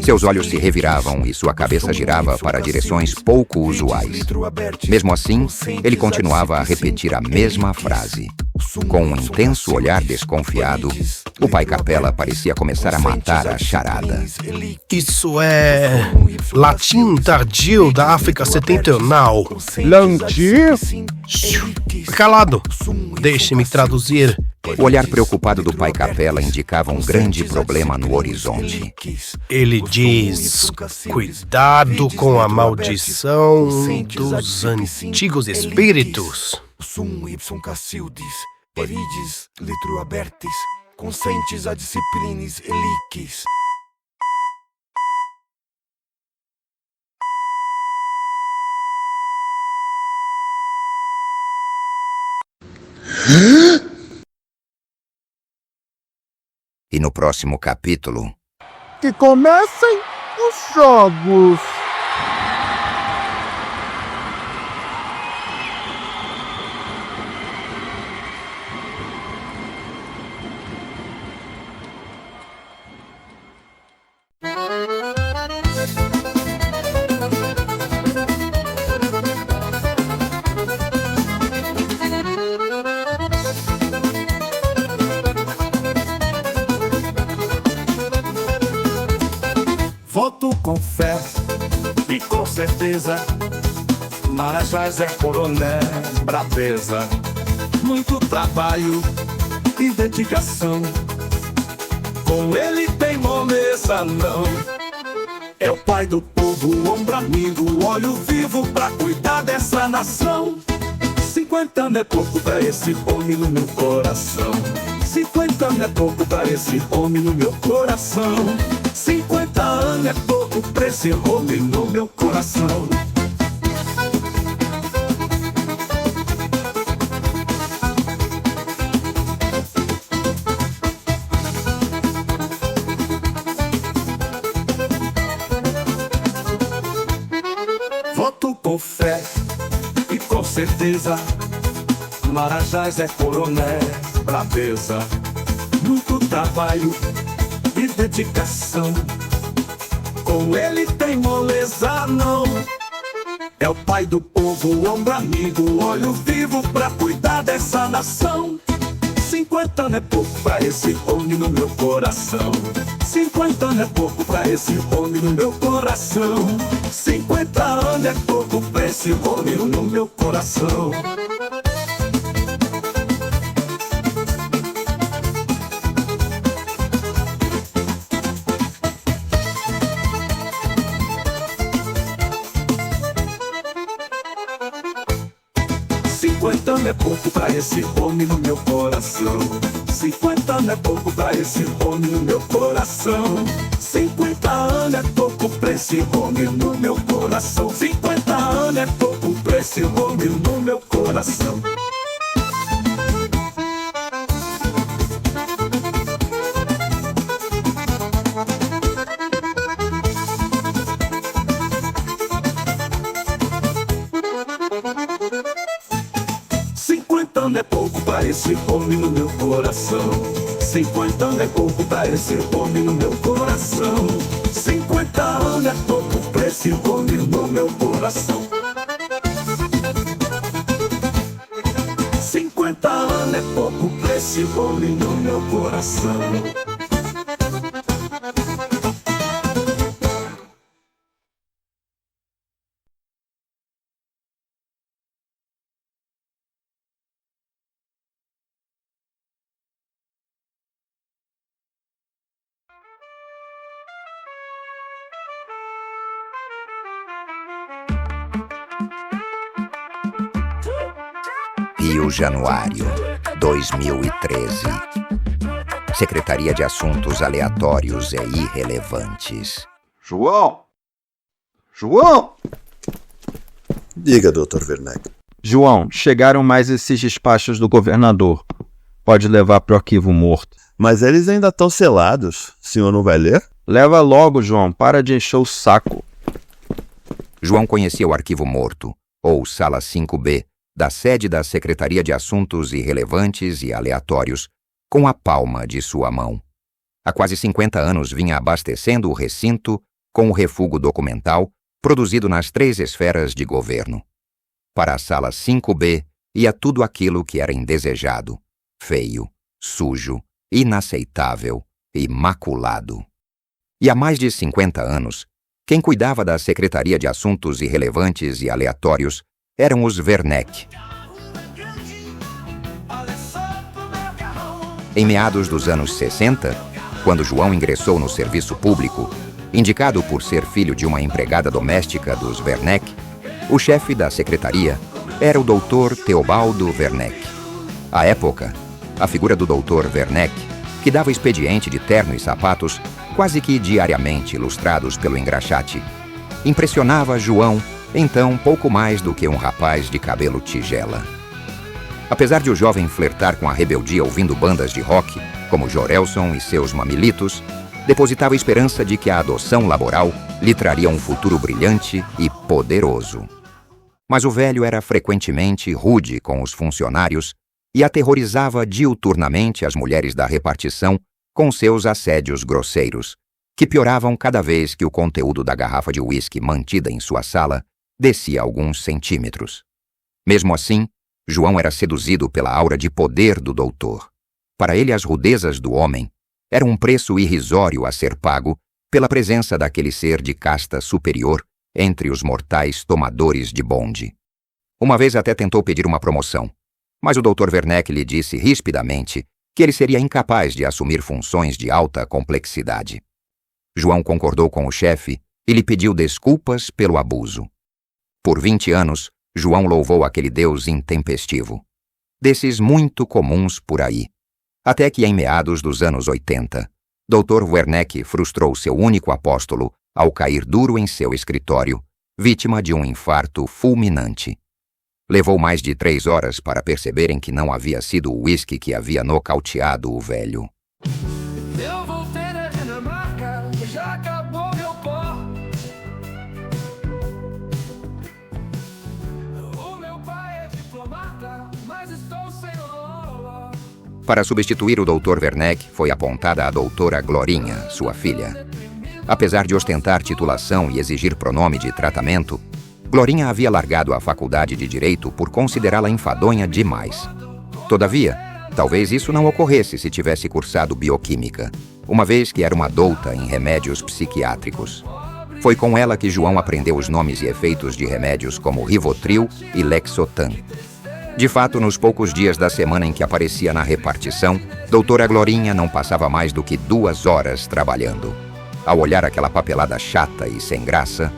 S1: Seus olhos se reviravam e sua cabeça girava para direções pouco usuais. Mesmo assim, ele continuava a repetir a mesma frase. Com um intenso olhar desconfiado, o Pai Capela parecia começar a matar a charada.
S16: Isso é latim tardio da África Setentrional.
S5: Latim?
S16: Calado, deixe-me traduzir.
S1: O olhar preocupado do Pai Capela indicava um grande problema no horizonte.
S16: Ele diz: cuidado com a maldição dos antigos espíritos.
S15: Sum ipsum Cacildis, eridis litro abertis, consentes ad disciplinis eliquis.
S1: E no próximo capítulo...
S6: Que comecem os jogos!
S17: fé e com certeza Marajás é coronel, braveza, muito trabalho e dedicação. Com ele tem moleza não. É o pai do povo, ombro amigo, olho vivo pra cuidar dessa nação. 50 anos é pouco pra esse homem no meu coração. 50 anos é pouco pra esse homem no meu coração. 50 anos é pouco pra esse homem no meu coração. Voto com fé e com certeza Marajás é coronel, braveza, muito trabalho e dedicação. Com ele tem moleza não. É o pai do povo, ombro amigo, olho vivo pra cuidar dessa nação. 50 anos é pouco pra esse homem no meu coração. 50 anos é pouco pra esse homem no meu coração. 50 anos é pouco pra esse homem no meu coração. É pouco pra esse homem no meu coração. 50 anos é pouco pra esse homem no meu coração. 50 anos é pouco pra esse homem no meu coração. 50 anos é pouco pra esse homem no meu coração. É pouco pra esse homem no meu coração. 50 anos é pouco pra esse homem no meu coração. 50 anos é pouco pra esse homem no meu coração. 50 anos é pouco pra esse homem no meu coração.
S1: Rio Januário, 2013. Secretaria de Assuntos Aleatórios e Irrelevantes.
S11: João! João!
S18: Diga, Dr. Werneck.
S19: João, chegaram mais esses despachos do governador. Pode levar pro arquivo morto.
S18: Mas eles ainda estão selados. O senhor não vai ler?
S19: Leva logo, João. Para de encher o saco.
S1: João conhecia o arquivo morto, ou Sala 5B, da sede da Secretaria de Assuntos Irrelevantes e Aleatórios, com a palma de sua mão. Há quase 50 anos vinha abastecendo o recinto com o refúgio documental produzido nas 3 esferas de governo. Para a Sala 5B ia tudo aquilo que era indesejado, feio, sujo, inaceitável e maculado. E há mais de 50 anos, quem cuidava da Secretaria de Assuntos Irrelevantes e Aleatórios eram os Werneck. Em meados dos anos 60, quando João ingressou no serviço público, indicado por ser filho de uma empregada doméstica dos Werneck, o chefe da secretaria era o Dr. Teobaldo Werneck. À época, a figura do Dr. Werneck, que dava expediente de terno e sapatos quase que diariamente ilustrados pelo engraxate, impressionava João, então pouco mais do que um rapaz de cabelo tigela. Apesar de o jovem flertar com a rebeldia ouvindo bandas de rock, como Jorelson e seus Mamilitos, depositava esperança de que a adoção laboral lhe traria um futuro brilhante e poderoso. Mas o velho era frequentemente rude com os funcionários e aterrorizava diuturnamente as mulheres da repartição com seus assédios grosseiros, que pioravam cada vez que o conteúdo da garrafa de uísque mantida em sua sala descia alguns centímetros. Mesmo assim, João era seduzido pela aura de poder do doutor. Para ele, as rudezas do homem eram um preço irrisório a ser pago pela presença daquele ser de casta superior entre os mortais tomadores de bonde. Uma vez até tentou pedir uma promoção, mas o Dr. Werneck lhe disse rispidamente que ele seria incapaz de assumir funções de alta complexidade. João concordou com o chefe e lhe pediu desculpas pelo abuso. Por 20 anos, João louvou aquele Deus intempestivo, desses muito comuns por aí, até que em meados dos anos 80, Dr. Werneck frustrou seu único apóstolo ao cair duro em seu escritório, vítima de um infarto fulminante. Levou mais de 3 horas para perceberem que não havia sido o uísque que havia nocauteado o velho.
S17: Eu voltei da Dinamarca, já acabou meu pó. O meu pai é diplomata, mas estou sem loló.
S1: Para substituir o Dr. Werneck, foi apontada a doutora Glorinha, sua filha. Apesar de ostentar titulação e exigir pronome de tratamento, Glorinha havia largado a faculdade de Direito por considerá-la enfadonha demais. Todavia, talvez isso não ocorresse se tivesse cursado Bioquímica, uma vez que era uma douta em remédios psiquiátricos. Foi com ela que João aprendeu os nomes e efeitos de remédios como Rivotril e Lexotan. De fato, nos poucos dias da semana em que aparecia na repartição, doutora Glorinha não passava mais do que 2 horas trabalhando. Ao olhar aquela papelada chata e sem graça,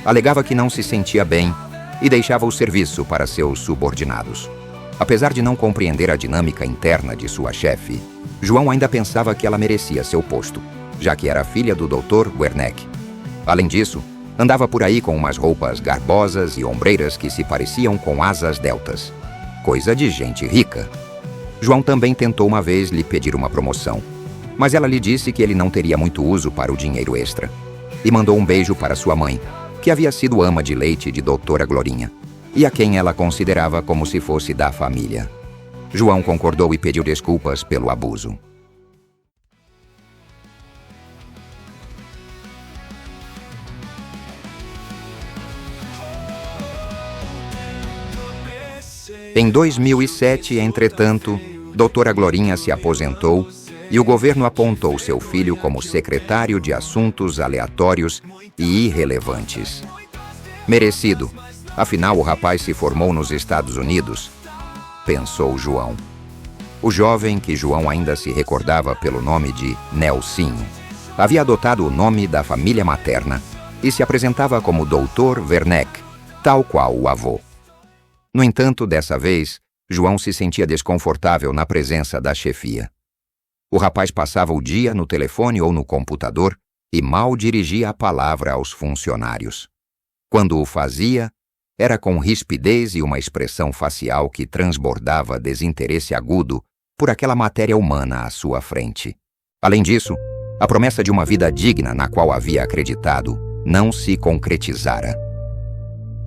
S1: alegava que não se sentia bem e deixava o serviço para seus subordinados. Apesar de não compreender a dinâmica interna de sua chefe, João ainda pensava que ela merecia seu posto, já que era filha do Dr. Werneck. Além disso, andava por aí com umas roupas garbosas e ombreiras que se pareciam com asas deltas. Coisa de gente rica. João também tentou uma vez lhe pedir uma promoção, mas ela lhe disse que ele não teria muito uso para o dinheiro extra, e mandou um beijo para sua mãe, que havia sido ama de leite de doutora Glorinha, e a quem ela considerava como se fosse da família. João concordou e pediu desculpas pelo abuso. Em 2007, entretanto, doutora Glorinha se aposentou e o governo apontou seu filho como secretário de Assuntos Aleatórios e Irrelevantes. Merecido, afinal o rapaz se formou nos Estados Unidos, pensou João. O jovem, que João ainda se recordava pelo nome de Nelsinho, havia adotado o nome da família materna e se apresentava como Dr. Werneck, tal qual o avô. No entanto, dessa vez, João se sentia desconfortável na presença da chefia. O rapaz passava o dia no telefone ou no computador e mal dirigia a palavra aos funcionários. Quando o fazia, era com rispidez e uma expressão facial que transbordava desinteresse agudo por aquela matéria humana à sua frente. Além disso, a promessa de uma vida digna na qual havia acreditado não se concretizara.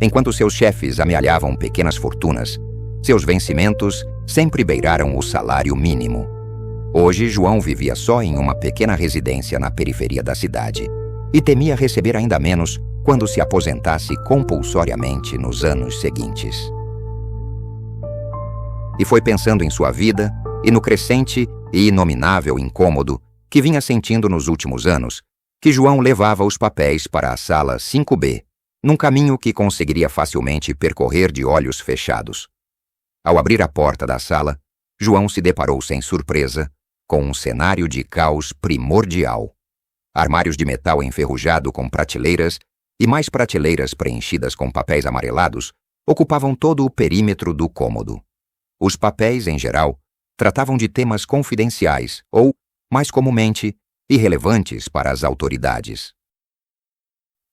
S1: Enquanto seus chefes amealhavam pequenas fortunas, seus vencimentos sempre beiraram o salário mínimo. Hoje, João vivia só em uma pequena residência na periferia da cidade e temia receber ainda menos quando se aposentasse compulsoriamente nos anos seguintes. E foi pensando em sua vida e no crescente e inominável incômodo que vinha sentindo nos últimos anos que João levava os papéis para a sala 5B, num caminho que conseguiria facilmente percorrer de olhos fechados. Ao abrir a porta da sala, João se deparou sem surpresa com um cenário de caos primordial. Armários de metal enferrujado com prateleiras e mais prateleiras preenchidas com papéis amarelados ocupavam todo o perímetro do cômodo. Os papéis, em geral, tratavam de temas confidenciais ou, mais comumente, irrelevantes para as autoridades.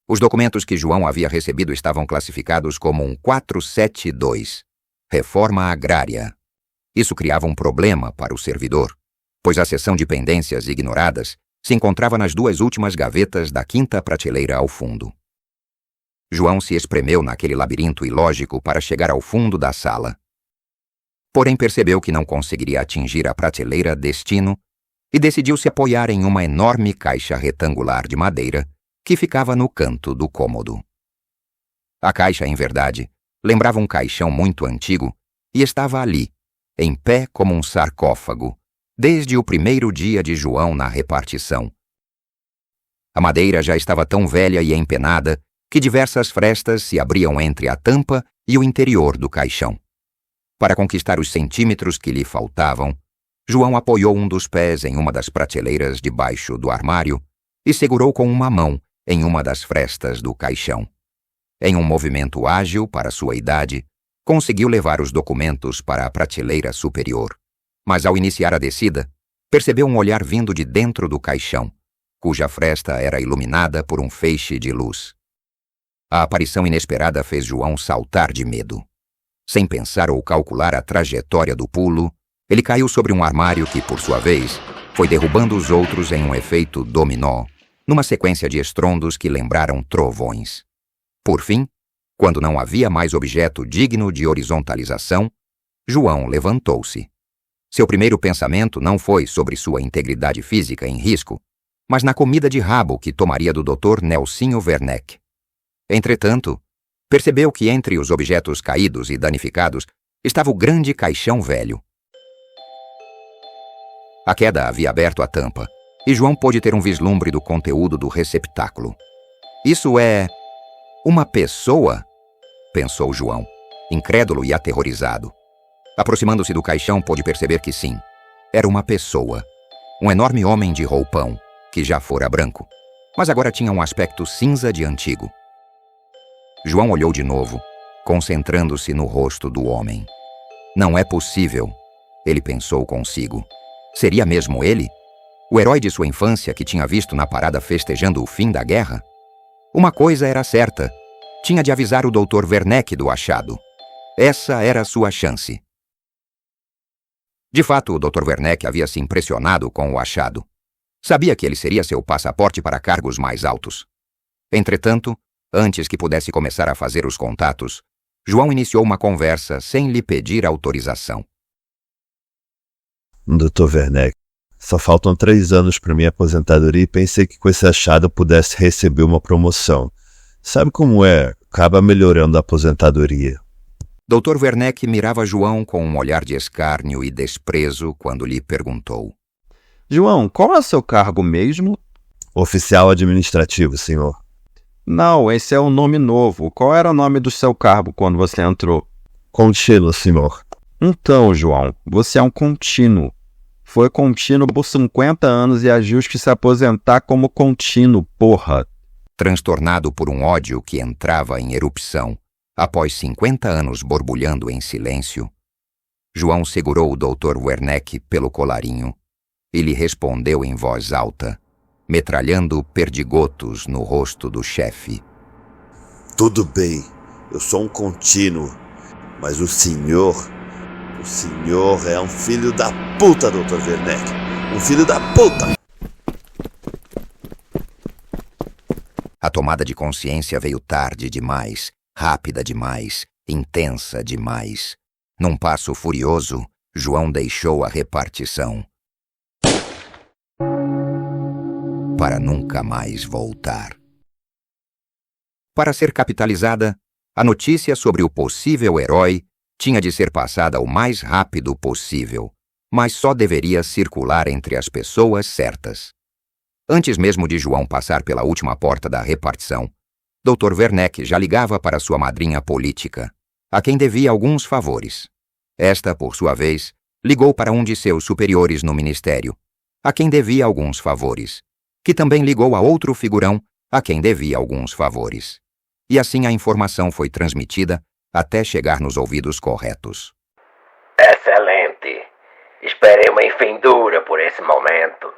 S1: Os documentos que João havia recebido estavam classificados como um 472, Reforma Agrária. Isso criava um problema para o servidor, pois a seção de pendências ignoradas se encontrava nas 2 últimas gavetas da 5ª prateleira ao fundo. João se espremeu naquele labirinto ilógico para chegar ao fundo da sala. Porém percebeu que não conseguiria atingir a prateleira destino e decidiu se apoiar em uma enorme caixa retangular de madeira que ficava no canto do cômodo. A caixa, em verdade, lembrava um caixão muito antigo e estava ali, em pé como um sarcófago, desde o primeiro dia de João na repartição. A madeira já estava tão velha e empenada que diversas frestas se abriam entre a tampa e o interior do caixão. Para conquistar os centímetros que lhe faltavam, João apoiou um dos pés em uma das prateleiras debaixo do armário e segurou com uma mão em uma das frestas do caixão. Em um movimento ágil para sua idade, conseguiu levar os documentos para a prateleira superior. Mas ao iniciar a descida, percebeu um olhar vindo de dentro do caixão, cuja fresta era iluminada por um feixe de luz. A aparição inesperada fez João saltar de medo. Sem pensar ou calcular a trajetória do pulo, ele caiu sobre um armário que, por sua vez, foi derrubando os outros em um efeito dominó, numa sequência de estrondos que lembraram trovões. Por fim, quando não havia mais objeto digno de horizontalização, João levantou-se. Seu primeiro pensamento não foi sobre sua integridade física em risco, mas na comida de rabo que tomaria do Dr. Nelsinho Werneck. Entretanto, percebeu que entre os objetos caídos e danificados estava o grande caixão velho. A queda havia aberto a tampa, e João pôde ter um vislumbre do conteúdo do receptáculo. Isso é... uma pessoa? Pensou João, incrédulo e aterrorizado. Aproximando-se do caixão, pôde perceber que sim, era uma pessoa. Um enorme homem de roupão, que já fora branco, mas agora tinha um aspecto cinza de antigo. João olhou de novo, concentrando-se no rosto do homem. Não é possível, ele pensou consigo. Seria mesmo ele? O herói de sua infância que tinha visto na parada festejando o fim da guerra? Uma coisa era certa. Tinha de avisar o Dr. Werneck do achado. Essa era a sua chance. De fato, o Dr. Werneck havia se impressionado com o achado. Sabia que ele seria seu passaporte para cargos mais altos. Entretanto, antes que pudesse começar a fazer os contatos, João iniciou uma conversa sem lhe pedir autorização.
S18: Dr. Werneck, só faltam 3 anos para minha aposentadoria e pensei que com esse achado eu pudesse receber uma promoção. Sabe como é? Acaba melhorando a aposentadoria.
S1: Dr. Werneck mirava João com um olhar de escárnio e desprezo quando lhe perguntou.
S19: João, qual é o seu cargo mesmo?
S18: Oficial administrativo, senhor.
S19: Não, esse é um nome novo. Qual era o nome do seu cargo quando você entrou?
S18: Contínuo, senhor.
S19: Então, João, você é um contínuo. Foi contínuo por 50 anos e agiu que se aposentar como contínuo, porra.
S1: Transtornado por um ódio que entrava em erupção, após 50 anos borbulhando em silêncio, João segurou o Dr. Werneck pelo colarinho e lhe respondeu em voz alta, metralhando perdigotos no rosto do chefe.
S18: Tudo bem, eu sou um contínuo, mas o senhor é um filho da puta, Dr. Werneck. Um filho da puta!
S1: A tomada de consciência veio tarde demais, rápida demais, intensa demais. Num passo furioso, João deixou a repartição. Para nunca mais voltar. Para ser capitalizada, a notícia sobre o possível herói tinha de ser passada o mais rápido possível, mas só deveria circular entre as pessoas certas. Antes mesmo de João passar pela última porta da repartição, Dr. Werneck já ligava para sua madrinha política, a quem devia alguns favores. Esta, por sua vez, ligou para um de seus superiores no ministério, a quem devia alguns favores, que também ligou a outro figurão, a quem devia alguns favores. E assim a informação foi transmitida até chegar nos ouvidos corretos.
S20: Excelente! Esperei uma enfim dura por esse momento.